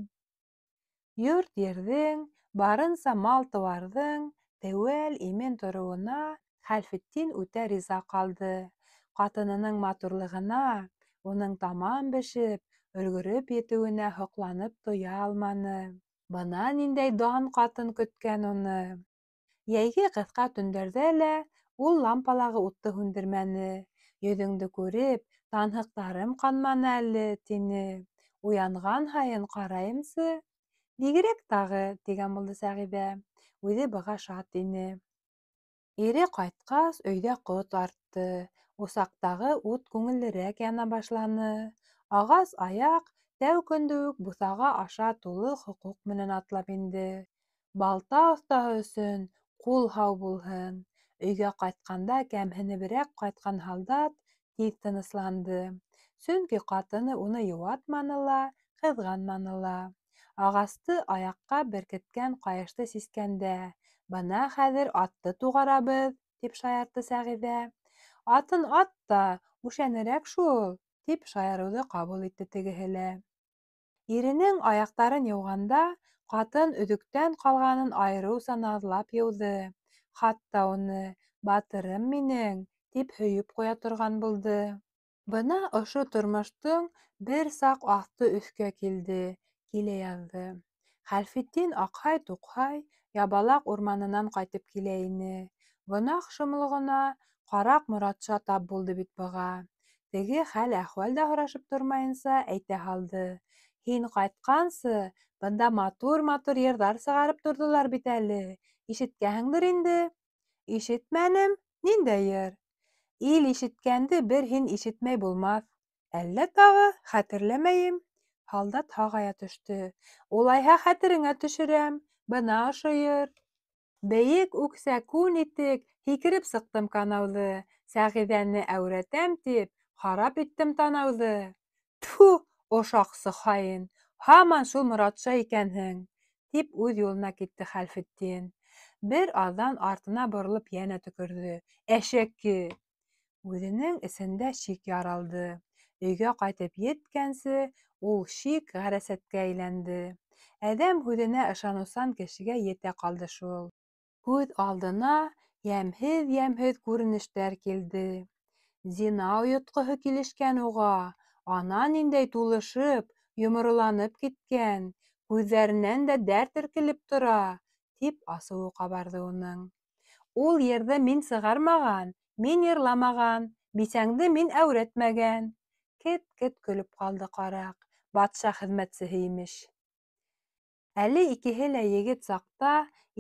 Speaker 1: Йорт-ерҙең, барынса мал-тыуарҙың теүәл, имен тороуына Хәлфетдин үтә риза ҡалды. Ҡатынының матурлығына, уның тамам бешеп, өлгөрөп етеүенә һоҡланып туя алманы. Бына ниндәй дан ҡатын көткән уны. Йәйге ҡыҫҡа төндәрҙә лә ул лампалағы утты һүндермәне. «Йөҙөңдө күреп, танһыҡтарым ҡанманы әле», — тине. «Уянған һайын ҡарайымсы». «Бигерәк тағы», — тигән булды Сәғиҙә. Үҙе быға шат ине. Ире ҡайтҡас, өйҙә ҡот артты. Усаҡтағы ут күңеллерәк яна башланы. Ағас аяҡ тәү көндө үк буҫаға аша тулы хоҡуҡ менән атлап инде. Балта оҫтаһы өсөн ҡул һау булһын. Өйгә ҡайтҡанда кәмһенеберәк ҡайтҡан һалдат тиҙ тынысланды. Сөнки ҡатыны уны йыуатманы ла, ҡыҙғанманы ла. Ағасты аяҡҡа беркеткән ҡайышты сискәндә. «Бына хәҙер атты туғарабыҙ», — тип шаяртты Сәғиҙә. «Атын ат та, үшәнерәк шул», — тип шаярыуҙы ҡабул итте тегеһе лә. Иренең аяҡтарын йыуғанда ҡатын өҙөктән ҡалғанын айырыуса наҙлап йыуҙы. Хатта уны «батырым минең» тип һөйөп ҡуя торған булды. Бына ошо тормоштоң бер саҡ аҫты-өҫкә килә яҙҙы. Хәлфетдин аҡһай-туҡһай Ябалаҡ урманынан ҡайтып килә ине. Гонаһ шомлоғона ҡараҡ Моратша тап булды бит быға. Теге хәл-әхүәл дә һорашып тормайынса әйтә һалды. «Һин ҡайтҡансы, бында матур-матур йырҙар сығарып торҙолар бит әле. Ишеткәһеңдер инде?» «Ишетмәнем. Ниндәй йыр?» «Ил ишеткәнде бер һин ишетмәй булмаҫ». «Әллә тағы? Хәтерләмәйем». Һалдат һағая төштө. «Улайһа хәтереңә төшөрәм. Бына ошо йыр». Бейек үксә күн итек һикереп сыҡтым канауҙы. Сәғиҙәне әүрәтәм тип, харап иттем танауҙы. Тфү, ошаҡсы хайын, һаман шул Моратша икәнһең, тип үҙ юлына китте Хәлфетдин. Бер аҙҙан артына боролоп йәнә төкөрҙө. Әшәке! Үҙенең эсендә шик яралды. Өйгә ҡайтып еткәнсе, ул шик ғәрәсәткә әйләнде. Әҙәм һүҙенә ышаныусан кешегә етә ҡалды шул. Күҙ алдына йәмһеҙ-йәмһеҙ күренештәр килде. Зина ойотҡоһо килешкән уға. Ана ниндәй тулышып, йомороланып киткән. Күҙҙәренән дә дәрт эркелеп тора, тип асыуы ҡабарҙы уның. Ул йырҙы мин сығармаған, мин йырламаған, бисәңде мин әүрәтмәгән. Кет-кет көлөп ҡалды ҡараҡ. Батша хеҙмәтсеһе имеш. Әле икеһе лә егет саҡта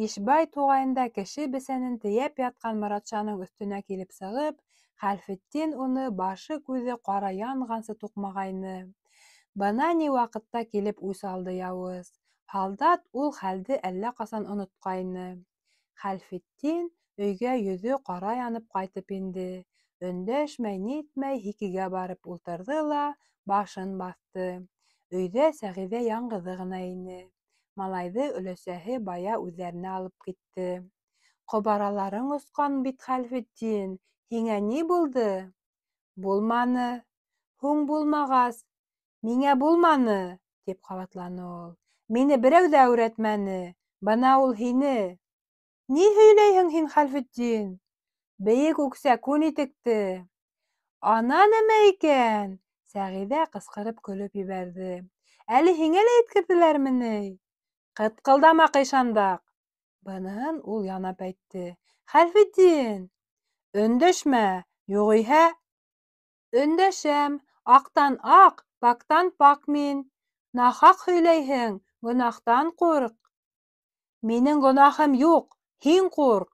Speaker 1: Ишбай туғайында кеше бесәнен тейәп ятҡан Моратшаның өҫтөнә килеп сығып, Хәлфетдин уны башы-күҙе ҡара янғансы туҡмағайны. Бына ни ваҡытта килеп үс алды яуыз. Һалдат ул хәлде әллә ҡасан онотҡайны. Хәлфетдин өйгә йөҙө ҡара янып ҡайтып инде. Өндәшмәй-нитмәй һикегә барып ултырҙы ла башын баҫты. Өйҙә Сәғиҙә яңғыҙы ғына ине. Малайҙы өләсәһе бая үҙҙәренә алып китте. «Ҡобараларың осҡан бит, Хәлфетдин, һиңә ни булды?» «Булманы. Һуң булмағас, миңә булманы», — тип ҡабатланы ул. «Мине берәү ҙә әүрәтмәне. Бына ул һине». «Ни һөйләйһең һин, Хәлфетдин?» «Бейек үксә күн итекте». «Ана нәмә икән!» Сәғиҙә ҡысҡырып көлөп ебәрҙе. «Әле һиңә лә еткерҙеләрме ни?» «Ҡытҡылдама, ҡыйшандаҡ!» Быныһын ул янап әйтте. «Хәлфетдин!» «Өндәшмә, юғиһә...» «Өндәшәм. Аҡтан-аҡ, пактан-пак мин. Нахаҡ һөйләйһең, гонаһтан ҡурҡ». «Минең гонаһым юҡ, һин ҡурҡ».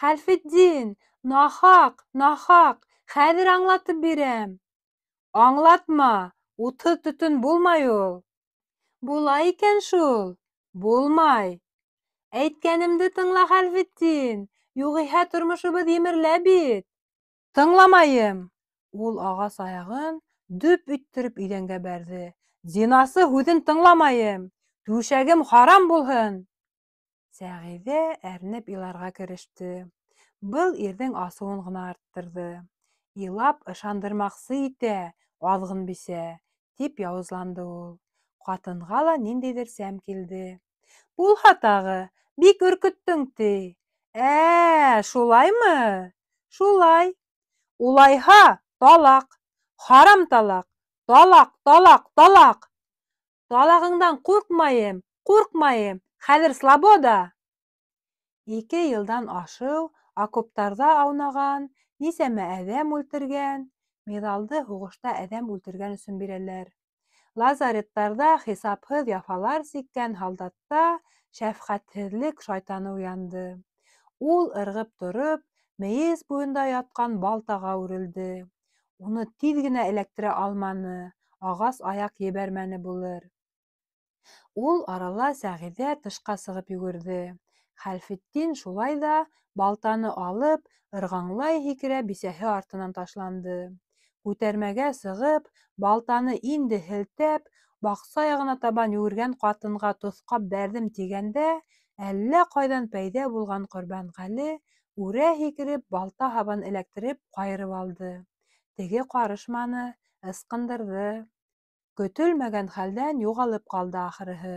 Speaker 1: «Хәлфетдин, нахаҡ, нахаҡ, Хәҙер аңлатып бирәм. Аңлатма, утһыҙ төтөн булмай ул. Була икән шул. Булмай. Әйткәнемде тыңла, Хәлфетдин, юғиһә тормошобоҙ емерелә бит. Тыңламайым. Ул ағас аяғын дөп иттереп иҙәнгә бәрҙе. Зинасы һүҙен тыңламайым. Түшәгем харам булһын. Сәғиҙә әрнеп иларға кереште. Был ирҙең асыуын ғына арттырҙы. Илап ышандырмаҡсы итә, аҙғын бисә, тип яуызланды ул. Ҡатынға ла ниндәйҙер сәм килде. Булһа тағы, бик өркөттөң, ти. Шулаймы? Шулай. Улайһа, талаҡ. Харам талаҡ. Талаҡ, талаҡ, талаҡ. Талағыңдан ҡурҡмайым, ҡурҡмайым. Хәҙер слобода. 2 йылдан ашыу, окоптарҙа аунаған, нисәмә әҙәм үлтергән. Миҙалды һуғышта әҙәм үлтергән өсөн бирәләр. Лазареттарҙа хисапһыҙ яфалар сиккән һалдатта шәфҡәтһеҙлек шайтаны уянды. Ул ырғып тороп, мейес буйында ятҡан балтаға үрелде. Уны тиҙ генә эләктерә алманы, ағас аяҡ ебәрмәне булыр. Ул арала Сәғиҙә тышҡа сығып йүгерҙе. Хәлфетдин шулай ҙа балтаны алып, ырғаңлай һикерә бисәһе артынан ташланды. Күтәрмәгә сығып, балтаны инде һелтәп, баҡса яғына табан йүгергән ҡатынға тоҫҡап бәрҙем тигәндә, әллә ҡайҙан пәйҙә булған Ҡорбанғәле үрә һикереп, балта һабын эләктереп ҡайырып алды. Теге ҡарышманы, ысҡындырҙы. Көтөлмәгән хәлдән юғалып ҡалды ахырыһы.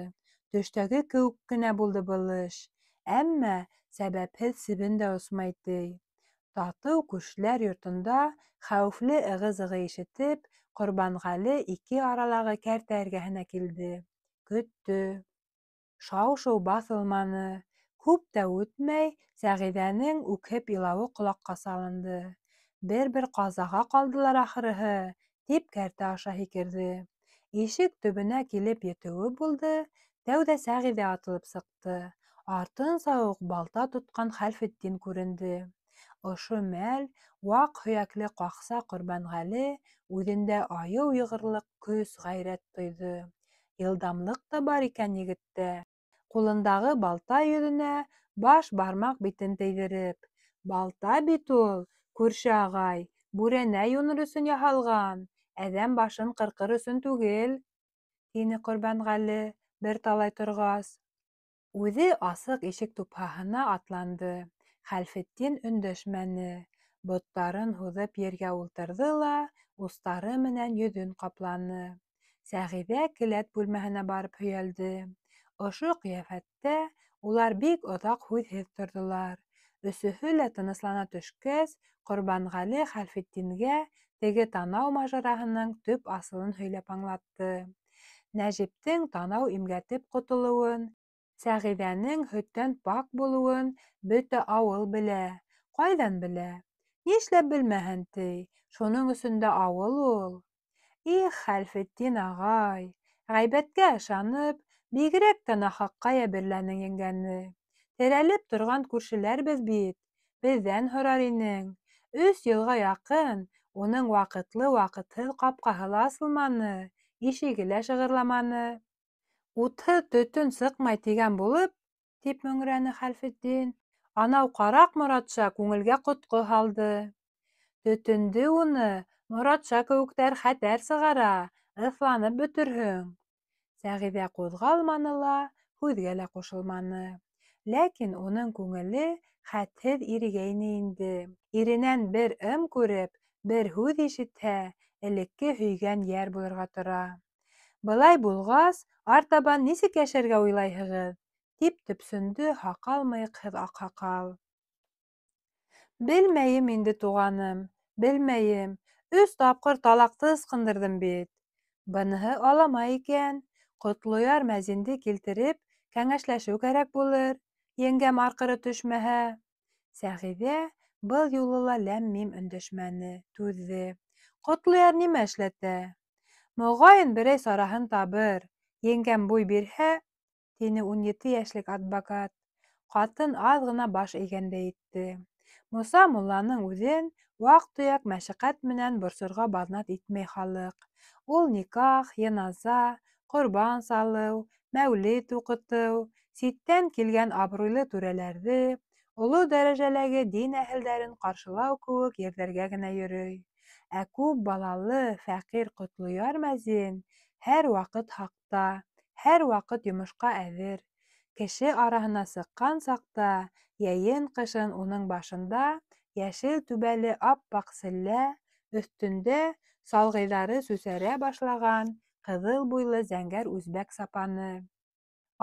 Speaker 1: Төштәге кеүек кенә булды был эш. Әммә сәбәпһеҙ себен дә осмай, ти. Татыу күршеләр йортонда хәүефле ығы-зығы ишетеп, Ҡорбанғәле 2 аралағы кәртә эргәһенә килде. Көттө. Шау-шыу баҫылманы. Күп тә үтмәй, Сәғиҙәнең үкһеп илауы ҡолаҡҡа салынды. Бер-бер ҡазаға ҡалдылар ахырыһы, тип кәртә аша һикерҙе. Ишек төбөнә килеп етеүе булды, тәүҙә Сәғиҙә атылып сыҡты. Артынса уҡ балта тотҡан Хәлфетдин күренде. Ошо мәл ваҡ һөйәкле ҡаҡса Ҡорбанғәле үҙендә айыу йығырлыҡ көс, ғәйрәт тойҙо. Йылдамлыҡ та бар икән егеттә. Ҡулындағы балта йөҙөнә баш бармаҡ битен тейҙереп: «Балта бит ул, күрше ағай, бүрәнә юныр өсөн яһалған, әҙәм башын ҡырҡыр өсөн түгел», — тине Ҡорбанғәле бер талай торғас. Үҙе асыҡ ишек тупһаһына атланды. Хәлфетдин өндәшмәне. Боттарын һуҙып ергә ултырҙы ла устары менән йөҙөн ҡапланы. Сәғиҙә келәт бүлмәһенә барып һөйәлде. Ошо ҡиәфәттә улар бик оҙаҡ һүҙһеҙ торҙолар. Өсөһө лә тыныслана төшкәс, Ҡорбанғәле Хәлфетдингә теге танау мажараһының төп асылын һөйләп аңлатты. Нәжиптең танау имгәтеп ҡотолоуын, Сәғиҙәнең һөттән пак булыуын бөтә ауыл белә. Ҡайҙан белә? Нишләп белмәһен, ти? Шуның өсөн дә ауыл ул. Их, Хәлфетдин ағай, ғәйбәткә ышанып, бигерәк тә нахаҡҡа йәберләнең еңгәне. Терәлеп торған күршеләрбеҙ бит. Беҙҙән һорар инең. 3 йылға яҡын уның ваҡытлы-ваҡытһыҙ ҡапҡаһы ла асылманы, ишеге лә шығырламаны. «Утһыҙ төтөн сыҡмай тигән булып», — тип мөңрәне Хәлфетдин. Анау ҡараҡ Моратша күңелгә ҡотҡо һалды. Төтөндө уны Моратша кеүектәр хәтәр сығара, ыҫланып бөтөрһөң. Сәғиҙә ҡуҙғалманы ла, һүҙгә лә ҡушылманы. Ләкин уның күңеле хәтһеҙ ирегәйне инде. Иренән бер күреп, бер һүҙ ишетһә, элекке һөйгән йәр булырға тора. «Былай булғас, артабан нисек йәшәргә уйлайһығыҙ?» — тип төпсөндө һаҡал-мыйыҡһыҙ Аҡһаҡал. «Белмәйем инде, туғаным, белмәйем. 3 тапҡыр талаҡты ысҡындырҙым бит. Быныһы алама икән. Ҡотлояр мәзинде килтереп, кәңәшләшеү кәрәк булыр, еңгәм арҡыры төшмәһә». Сәғиҙә был юлы ла ләм-мим өндәшмәне, түҙҙе. Ҡотлояр нимә эшләтә? «Моғайын, берәй сараһын табыр. Еңгәм буй бирһә», — тине 17 йәшлек адвокат. Ҡатын аҙ ғына баш эйгәндәй итте. Муса мулланың үҙен ваҡ-төйәк мәшәҡәт менән борсорға баҙнат итмәй халыҡ. Ул никах, йыназа, ҡорбан салыу, мәүлид уҡытыу, ситтән килгән абруйлы түрәләрҙе, оло дәрәжәләге дин әһелдәрен ҡаршылау кеүек ерҙәргә генә йөрөй. Ә күп балалы, фәҡир Ҡотлояр мәзин һәр ваҡыт һаҡта, һәр ваҡыт йомошҡа әҙер. Кеше араһына сыҡҡан саҡта, йәйен-ҡышын уның башында йәшел түбәле ап-аҡ селлә, өҫтөндә салғыйҙары сүсәрә башлаған ҡыҙыл буйлы зәңгәр үзбәк сапаны.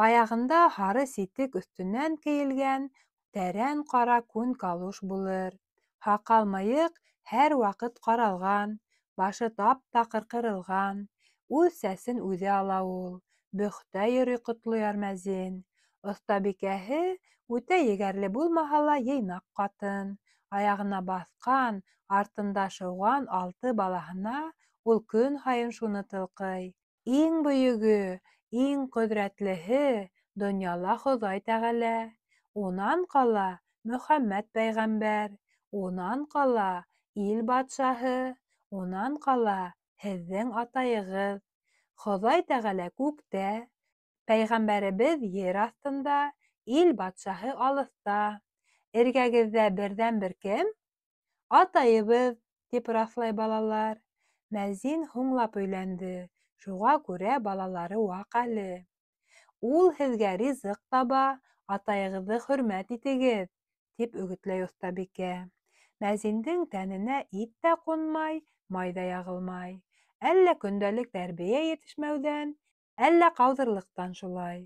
Speaker 1: Аяғында һары ситек өҫтөнән кейелгән тәрән ҡара күн калуш булыр. Һаҡал-мыйыҡ һәр ваҡыт ҡаралған, башы тап-таҡыр ҡырылған. Үҙ сәсен үҙе ала ул. Бөхтә йөрөй Ҡотлояр мәзин. Оҫтабикәһе үтә егәрле булмаһа ла йыйнаҡ ҡатын. Аяғына баҫҡан, артында шыуған 6 балаһына ул көн һайын шуны тылҡый. Иң бөйөгө, иң ҡөҙрәтлеһе донъяла Хоҙай Тәғәлә. Унан ҡала Мөхәммәт пәйғәмбәр. Унан ҡала ил батшаһы. Унан ҡала һеҙҙең атайығыҙ. Хоҙай Тәғәлә күктә, пәйғәмбәребеҙ ер аҫтында, ил батшаһы алыҫта. Эргәгеҙҙә берҙән-бер кем? Атайыбыҙ, тип раҫлай балалар. Мәзин һуңлап өйләнде, шуға күрә балалары ваҡ әле. Ул һеҙгә ризыҡ таба, атайығыҙҙы хөрмәт итегеҙ, тип өгөтләй оҫтабикә. Мәзиндең тәненә ит тә ҡунмай, май ҙа яғылмай. Әллә көндәлек тәрбиә етешмәүҙән, әллә ҡауҙырлыҡтан шулай.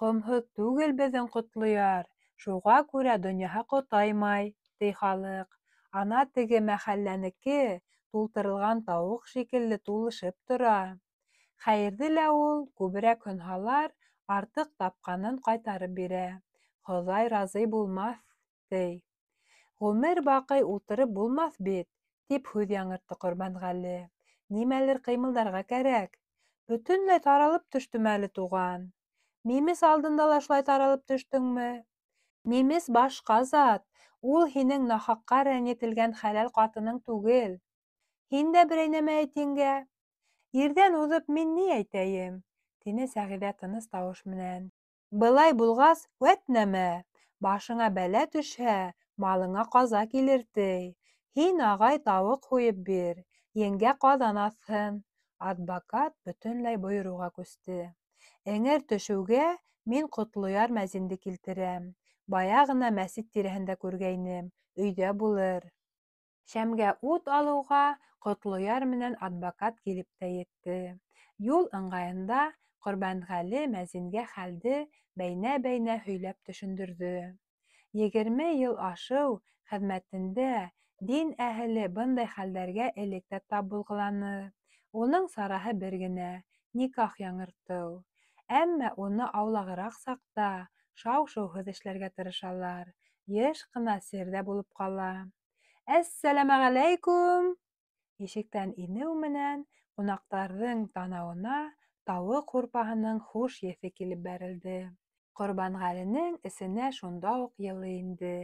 Speaker 1: Ҡомһоҙ түгел беҙҙең Ҡотлояр, шуға күрә донъяһы ҡотаймай, ти халыҡ. Ана теге мәхәлләнеке тултырылған тауыҡ шикелле тулышып тора. Хәйерҙе лә ул, күберәк һонһалар, артыҡ тапҡанын ҡайтарып бирә. Хоҙай разый булмаҫ, ти. Ғүмер баҡый ултырып булмаҫ бит, тип һүҙ яңыртты Ҡорбанғәле. Нимәлер ҡыймылдарға кәрәк. Бөтөнләй таралып төштөм әле, туған. Мимес алдында ла шулай таралып төштөңмө? Мимес башҡа зат, ул һинең нахаҡҡа рәнйетелгән хәләл ҡатының түгел. Һин дә берәй нәмә әйт еңгә. Ирҙән уҙып мин ни әйтәйем? Тине Сәғиҙә тыныс тауыш менән. Былай булғас, вәт нәмә, башыңа бәлә төшһә, малыңа ҡаза килер, ти. Һин, ағай, тауыҡ һуйып бир, еңгә ҡаҙан аҫһын. Адвокат бөтөнләй бойороуға күсте. Эңер төшөүгә мин Ҡотлояр мәзинде килтерәм. Бая ғына мәсет тирәһендә күргәйнем, өйҙә булыр. Шәмгә ут алыуға Ҡотлояр менән адвокат килеп тә етте. Юл ыңғайында Ҡорбанғәле мәзингә хәлде бәйнә-бәйнә һөйләп төшөндөрҙө. 20 йыл ашыу хеҙмәтендә дин әһеле бындай хәлдәргә элек тә тап булғыланы. Уның сараһы бер генә — никах яңыртыу. Әммә уны аулағыраҡ саҡта шау-шыуһыҙ эшләргә тырышалар. Йыш ҡына сер ҙә булып ҡала. Әссәләмәғәләйкүм! Ишектән инеү менән ҡунаҡтарҙың танауына тауыҡ һурпаһының хуш еҫе килеп бәрелде. Ҡорбанғәленең эсенә шунда уҡ йылы инде.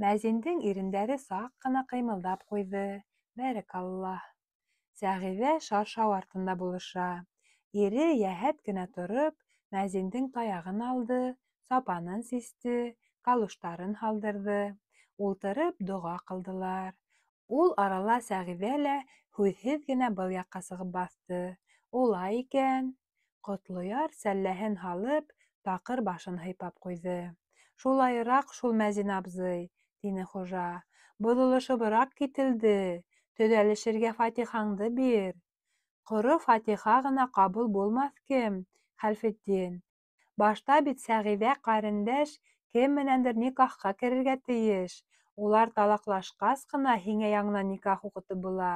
Speaker 1: Мәзиндең ирендәре саҡ ҡына ҡыймылдап ҡуйҙы. Бәрәкаллаһ. Сәғиҙә шаршау артында булыша. Ире йәһәт кенә тороп, Мәзиндең таяғын алды, сапанын систе, калуштарын һалдырҙы. Ултырып доға ҡылдылар. Ул арала Сәғиҙә лә һүҙһеҙ генә был яҡҡа сығып баҫты. Улай икән. Ҡотлояр сәлләһен һалып, таҡыр башын һыйпап ҡуйҙы. Шулайыраҡ шул, Мәзин абзый, тине хужа. Боҙолошобораҡ кителде. Төҙәлешергә фатихаңды бир. Ҡоро фатиха ғына ҡабул булмаҫ кем, Хәлфетдин. Башта бит Сәғиҙә ҡәрендәш кем менәндер никахҡа керергә тейеш. Улар талаҡлашҡас ҡына һиңә яңынан никах уҡытып була.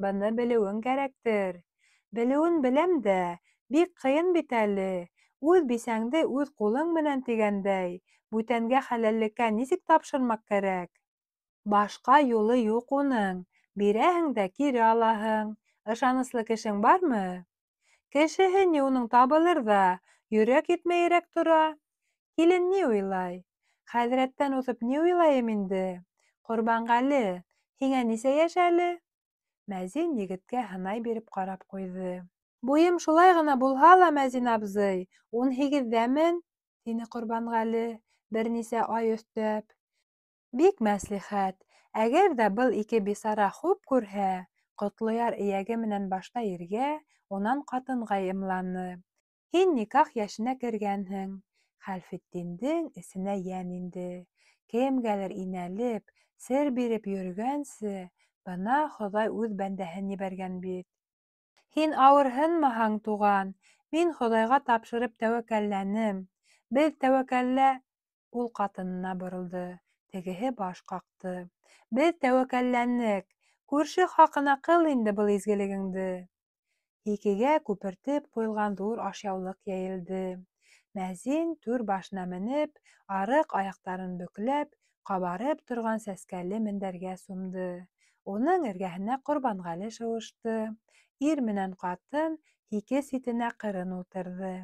Speaker 1: Быны белеүең кәрәктер. Белеүен беләм дә, бик ҡыйын бит әле. Үҙ бисәңде үҙ ҡулың менән тигәндәй, бүтәнгә хәләллеккә нисек тапшырмаҡ кәрәк? Башҡа юлы юҡ уның. Бирәһең дә кире алаһың. Ышаныслы кешең бармы? Кешеһе ни уның табылыр ҙа, йөрәк етмәйерәк тора. Килен ни уйлай? Хәҙрәттән уҙып ни уйлайым инде? Ҡорбанғәле, һиңә нисә йәш әле? Мәзин егеткә һынай биреп ҡарап ҡуйҙы. Буйым шулай ғына булһа ла, Мәзин абзый, 18-дәмен, тине Ҡорбанғәле, бер нисә ай өҫтәп. Бик мәслихәт, әгәр ҙә был ике бисара хуп күрһә, Ҡотлояр эйәге менән башта ергә, унан ҡатынға ымланы. Һин никах йәшенә кергәнһең. Хәлфетдиндең эсенә йән инде. Кемгәлер инәлеп, сер биреп йөрөгәнсе, бына Хоҙай үҙ бәндәһен ебәргән бит. Һин ауырһынмаһаң, туған, мин Хоҙайға тапшырып тәүәккәлләнем. Беҙ тәүәккәллә, ул ҡатынына боролдо. Тегеһе баш ҡаҡты. Беҙ тәүәккәлләнек. Күрше хаҡына ҡыл инде был изгелегеңде. Һикегә күпертеп ҡуйылған ҙур ашъяулыҡ йәйелде. Мәзин түр башына менеп, арыҡ аяҡтарын бөкләп, ҡабарып торған сәскәле мендәргә сумды. Уның эргәһенә Ҡорбанғәле шыуышты. Ир менән ҡатын һике ситенә ҡырын ултырҙы.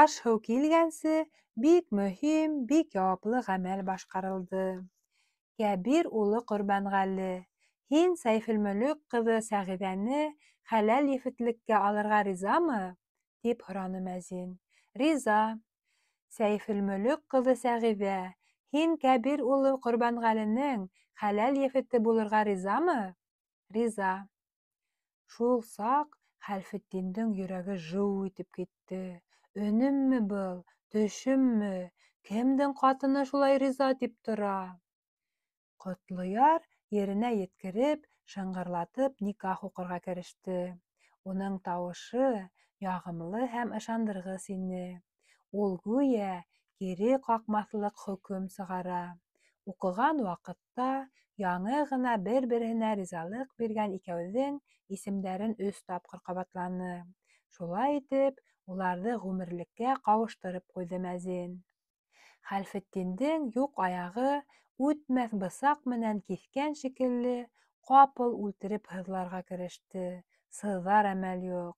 Speaker 1: Аш-һыу килгәнсе, бик мөһим, бик яуаплы ғәмәл башҡарылды. Кәбир улы Ҡорбанғәле, һин Сәйфелмөлөк ҡыҙы Сәғиҙәне хәләл ефетлеккә алырға ризамы? Тип һораны Мәзин. Риза. Сәйфелмөлөк ҡыҙы Сәғиҙә, һин Кәбир улы Ҡорбанғәленең хәләл ефете булырға ризамы? Риза. Шул саҡ Хәлфетдиндең йөрәге жыу итеп китте. Өнөммө был, төшөммө? Кемдең ҡатыны шулай риза тип тора? Ҡотлояр еренә еткереп, шыңғырлатып никах уҡырға кереште. Уның тауышы яғымлы һәм ышандырғыс ине. Ул гүйә кире ҡаҡмаҫлыҡ хөкөм сығара. Уҡыған ваҡытта яңы ғына бер-береһенә ризалыҡ биргән икәүҙең исемдәрен 3 тапҡыр ҡабатланы. Шулай итеп, уларҙы ғүмерлеккә ҡауыштырып ҡуйҙы Мәзин. Хәлфетдиндең юҡ аяғы үтмәҫ бысаҡ менән киҫкән шикелле ҡапыл үлтереп һыҙларға кереште. Сыҙар әмәл юҡ.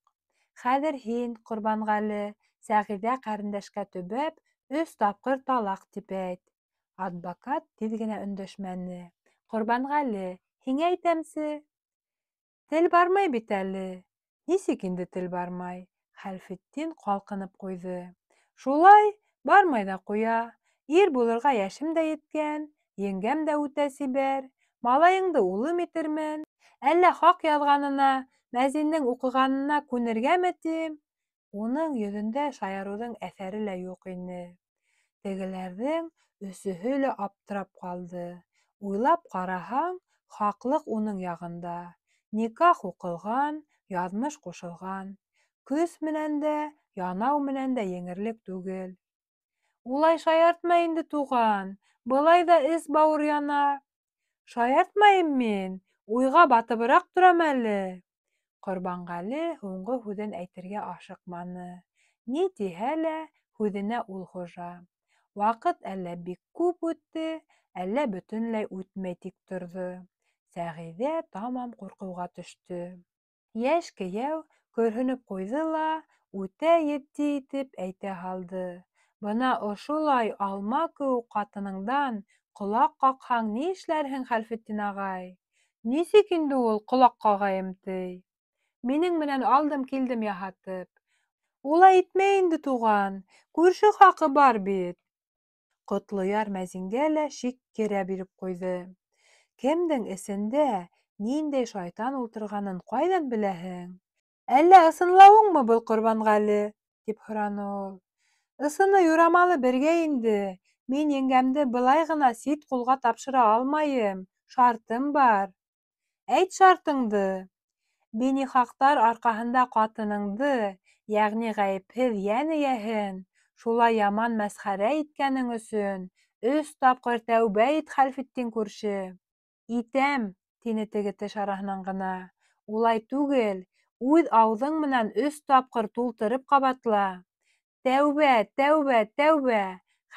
Speaker 1: Хәҙер һин, Ҡорбанғәле, Сәғиҙә ҡәрендәшкә төбәп, 3 тапҡыр талаҡ тип әйт. Адвокат тиҙ генә өндәшмәне. Ҡорбанғәле, һиңә әйтәмсе. Тел бармай бит әле. Нисек инде тел бармай? Хәлфетдин ҡалҡынып ҡуйҙы. Шулай, бармай ҙа ҡуя. Ир булырға йәшем дә еткән, еңгәм дә үтә сибәр, малайыңды улым итермен. Әллә хаҡ яҙғанына, Мәзиндең уҡығанына күнергәме тим? Уның йөҙөндә шаяроуҙың әҫәре лә юҡ ине. Тегеләрҙең өсөһө лә аптырап ҡалды. Уйлап ҡараһаң, хаҡлыҡ уның яғында. Никах уҡылған, яҙмыш ҡушылған. Көс менән дә, янау менән дә еңерлек түгел. Улай шаяртма инде, туған, былай ҙа эс-бауыр яна. Шаяртмайым мин, уйға батыбыраҡ торам әле. Ҡорбанғәле һуңғы һүҙен әйтергә ашыҡманы. Ни тиһә лә, һүҙенә ул хужа. Ваҡыт әллә бик күп үтте, әллә бөтөнләй үтмәй тик торҙо. Сәғиҙә тамам ҡурҡыуға төштө. Йәш кейәү көрһөнөп ҡуйҙы ла, үтә етди итеп әйтә һалды. Бына ошолай алма кеүек ҡатыныңдан ҡолаҡ ҡаҡһаң ни эшләрһең, Хәлфетдин ағай? Нисек инде ул ҡолаҡ ҡағайым ти? Минең менән алдым килдем яһатып. Улай итмә инде, туған, күрше хаҡы бар бит. Ҡотлояр Мәзингә лә шик керә биреп ҡуйҙы. Кемдең эсендә ниндәй шайтан ултырғанын ҡайҙан беләһең? Әллә ысынлауыңмы был, Ҡорбанғәле? Тип һораны ул. Ысыны юрамалы бергә инде. Мин еңгәмде былай ғына сит ҡулға тапшыра алмайым. Шартым бар. Әйт шартыңды. Бинихаҡтар арҡаһында ҡатыныңды, йәғни ғәйепһеҙ йән эйәһен, шулай яман мәсхәрә иткәнең өсөн 3 тапҡыр тәүбә ит, Хәлфетдин күрше. Итәм, тине теге теш араһынан ғына. Улай түгел, үҙ ауыҙың менән 3 тапҡыр тултырып ҡабатла. Тәүбә, тәүбә, тәүбә.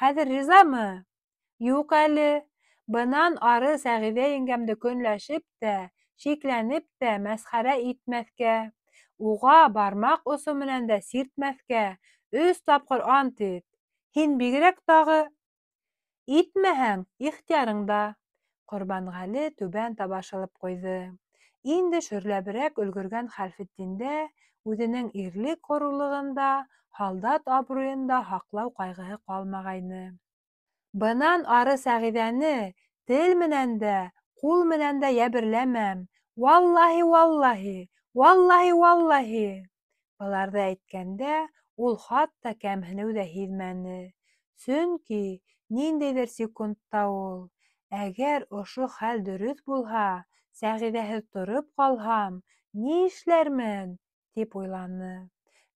Speaker 1: Хәҙер ризамы? Юҡ әле. Бынан ары Сәғиҙә еңгәмде көнләшеп тә, шикләнеп тә мәсхәрә итмәҫкә, уға бармаҡ осо менән дә сиртмәҫкә 3 тапҡыр ант ит. Һин бигерәк тағы... Итмәһәң, ихтыярыңда. Ҡорбанғәле түбән табашылып ҡуйҙы. Инде шөрләберәк өлгөргән Хәлфетдиндә үҙенең ирлек ғорурлығында, һалдат абруйын да һаҡлау ҡайғыһы ҡалмағайны. Бынан ары Сәғиҙәне тел менән дә, ҡул менән дә йәберләмәм. Валлаһи, валлаһи, валлаһи, валлаһи. Быларҙы әйткәндә ул хатта кәмһенеү ҙә һиҙмәне. Сөнки ниндәйҙер секундта ул: «Әгәр ошо хәл дөрөҫ булһа, Сәғиҙәһеҙ тороп ҡалһам, ни эшләрмен?» тип уйланы.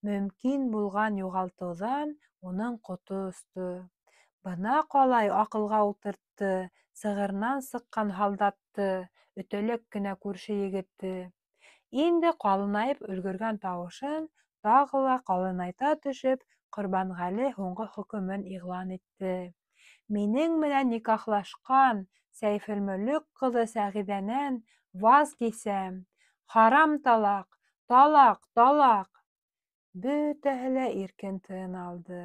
Speaker 1: Мөмкин булған юғалтыуҙан уның ҡото осто. Бына ҡалай аҡылға ултыртты сығырынан сыҡҡан һалдатты, өтәләк кенә күрше егетте. Инде ҡалынайып өлгөргән тауышын тағы ла ҡалынайта төшөп, Ҡорбанғәле һуңғы хөкөмөн иғлан итте. «Минең менән никахлашҡан Сәйфелмөлөк ҡыҙы Сәғиҙәнән ваз кисәм. Харам талаҡ, талаҡ, талаҡ!» Бөтәһе лә иркен тын алды.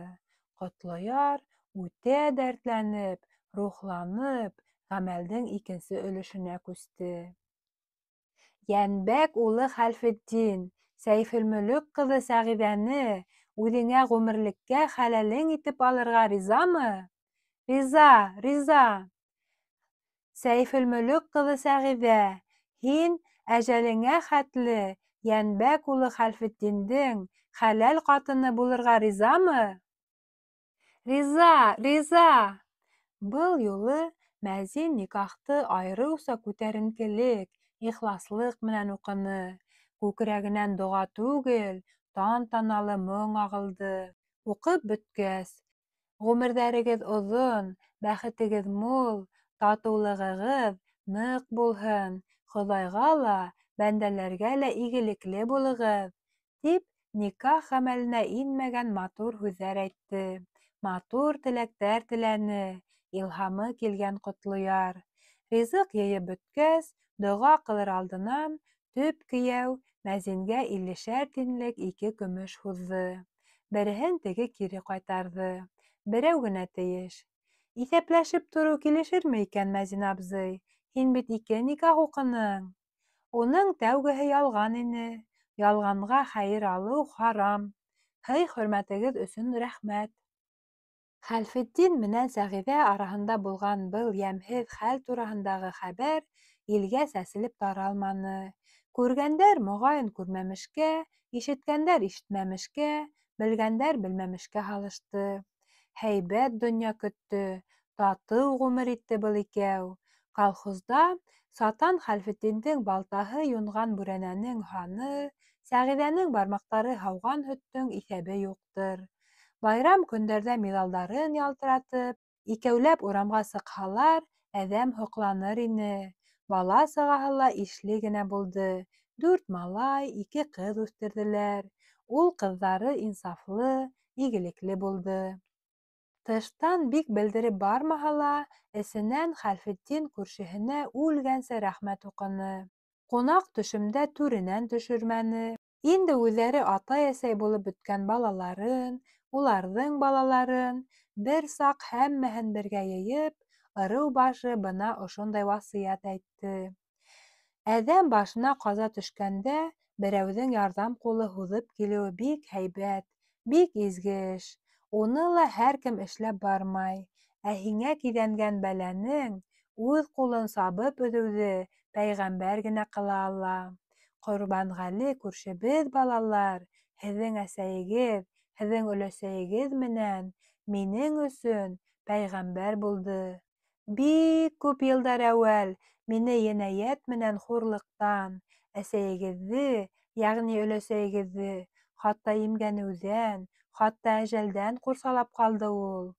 Speaker 1: Ҡотлояр үтә дәртләнеп, рухланып, ғәмәлдең икенсе өлөшөнә күсте. Йәнбәк улы Хәлфетдин, Сәйфелмөлөк ҡыҙы Сәғиҙәне үҙеңә ғүмерлеккә хәләлең итеп алырға ризамы? Риза, риза. Сәйфелмөлөк ҡыҙы Сәғиҙә, һин әжәлеңә хәтле Йәнбәк улы Хәлфетдиндең хәләл ҡатыны булырға ризамы? Риза, риза. Был юлы мәзин никахты айырыуса күтәренкелек, ихласлык менән уҡыны. Күкрәгенән доға түгел, тантаналы моң ағылды. Уҡып бөткәс: «Ғүмерҙәрегеҙ оҙон, бәхетегеҙ мул, татыулығығыҙ ныҡ булһын, Хоҙайға ла, бәндәләргә лә игелекле булығыҙ», тип никах ғәмәленә инмәгән матур һүҙҙәр әйтте. Матур теләктәр теләне. Илһамы килгән Ҡотлояр. Ризыҡ йыйып бөткәс, доға ҡылыр алдынан төп кейәү мәзингә 50 тинлек 2 көмөш һуҙҙы. Береһен теге кире ҡайтарҙы. Берәү генә тейеш. «Иҫәпләшеп тороу килешерме икән, Мәзин абзый? Һин бит 2 никах уҡының». Уның тәүгеһе ялған ине. Ялғанға хәйер алыу харам. Һый-хөрмәтегеҙ өсөн рәхмәт. Хәлфетдин менән Сәғиҙә араһында булған был йәмһеҙ хәл тураһындағы хәбәр илгә сәселеп таралманы. Күргәндәр, моғайын, күрмәмешкә, ишеткәндәр ишетмәмешкә, белгәндәр белмәмешкә һалышты. Һәйбәт донъя көттө, татыу ғүмер итте был икәү. Колхозда Сатан Хәлфетдиндең балтаһы юнған бүрәнәнең һаны, Сәғиҙәнең бармаҡтары һауған һөттөң иҫәбе юҡтыр. Байрам көндәрҙә миҙалдарын ялтыратып, икәүләп урамға сыҡһалар, әҙәм һоҡланыр ине. Бала-сағаһы ла ишле генә булды. 4 малай, 2 ҡыҙ үҫтерҙеләр. Ул ҡыҙҙары инсафлы, игелекле булды. Тыштан бик белдереп бармаһа ла, эсенән Хәлфетдин күршеһенә үлгәнсә рәхмәт уҡыны. Ҡунаҡ төшөмдә түренән төшөрмәне. Инде үҙҙәре атай-әсәй булып бөткән балаларын, уларҙың балаларын бер саҡ һәммәһен бергә йыйып, ырыу башы бына ошондай васыят әйтте. Әҙәм башына ҡаза төшкәндә берәүҙең ярҙам ҡулы һуҙып килеүе бик һәйбәт, бик изге эш. Уны ла һәр кем эшләп бармай. Ә һиңә киҙәнгән бәләнең үҙ ҡулын сабып өҙөүҙе пәйғәмбәр генә ҡыла ала. Ҡорбанғәле күршебеҙ балалар, һеҙҙең әсәйегеҙ, һеҙҙең өләсәйегеҙ менән минең өсөн пәйғәмбәр булды. Бик күп йылдар әүәл мине енәйәт менән хурлыҡтан, әсәйегеҙҙе, йәғни өләсәйегеҙҙе, хатта имгәнеүҙән, хатта әжәлдән ҡурсалап ҡалды ул.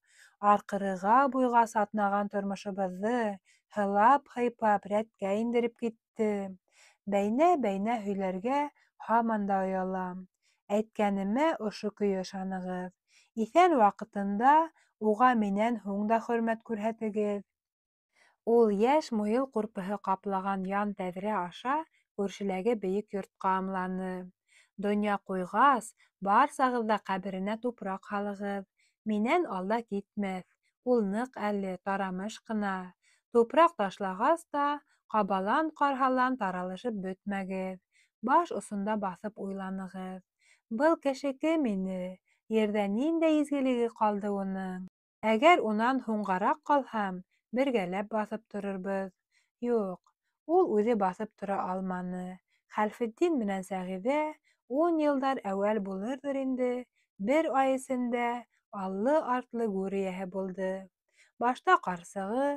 Speaker 1: Арҡырыға буйға сатнаған тормошобоҙҙо һылап-һыйпап рәткә индереп китте. Бәйнә-бәйнә һөйләргә һаман да оялам. Әйткәнемә ошо көйө ышанығыҙ. Иҫән ваҡытында уға минән һуң да хөрмәт күрһәтегеҙ. Ул йәш муйыл ҡурпыһы ҡаплаған ян тәҙрә аша күршеләге бейек йортҡа ымланы. Донъя ҡуйғас, барсағыҙ ҙа ҡәберенә тупраҡ һалығыҙ. Минән алда китмәҫ. Ул ныҡ әле, тарамыш ҡына. Тупраҡ ташлағас та, ҡабалан-ҡарһалан таралышып бөтмәгеҙ. Баш осонда баҫып уйланығыҙ. Был кеше кем ине? Ерҙә ниндәй изгелеге ҡалды уның? Әгәр унан һуңғараҡ ҡалһам, бергәләп баҫып торорбоҙ. Юҡ, ул үҙе баҫып тора алманы. Хәлфетдин менән Сәғиҙә 10 йылдар әүәл булырҙыр инде, бер ай эсендә аллы-артлы гүр эйәһе булды. Башта ҡарсығы,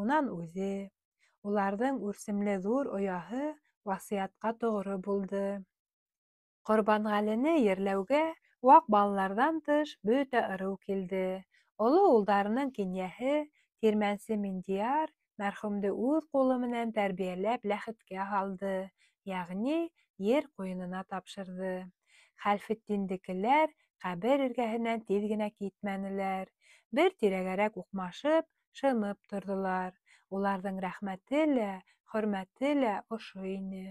Speaker 1: унан үҙе. Уларҙың үрсемле ҙур ояһы васыятҡа тоғро булды. Ҡорбанғәлене ерләүгә ваҡ балаларҙан тыш бөтә ырыу килде. Оло улдарының кинйәһе тирмәнсе Миндияр мәрхүмде үҙ ҡулы менән тәрбиәләп ләхеткә һалды, йәғни ер ҡуйынына тапшырҙы. Хәлфетдиндекеләр ҡәбер эргәһенән тиҙ генә китмәнеләр. Бер тирәгәрәк уҡмашып, шымып торҙолар. Уларҙың рәхмәте лә, хөрмәте лә ошо ине.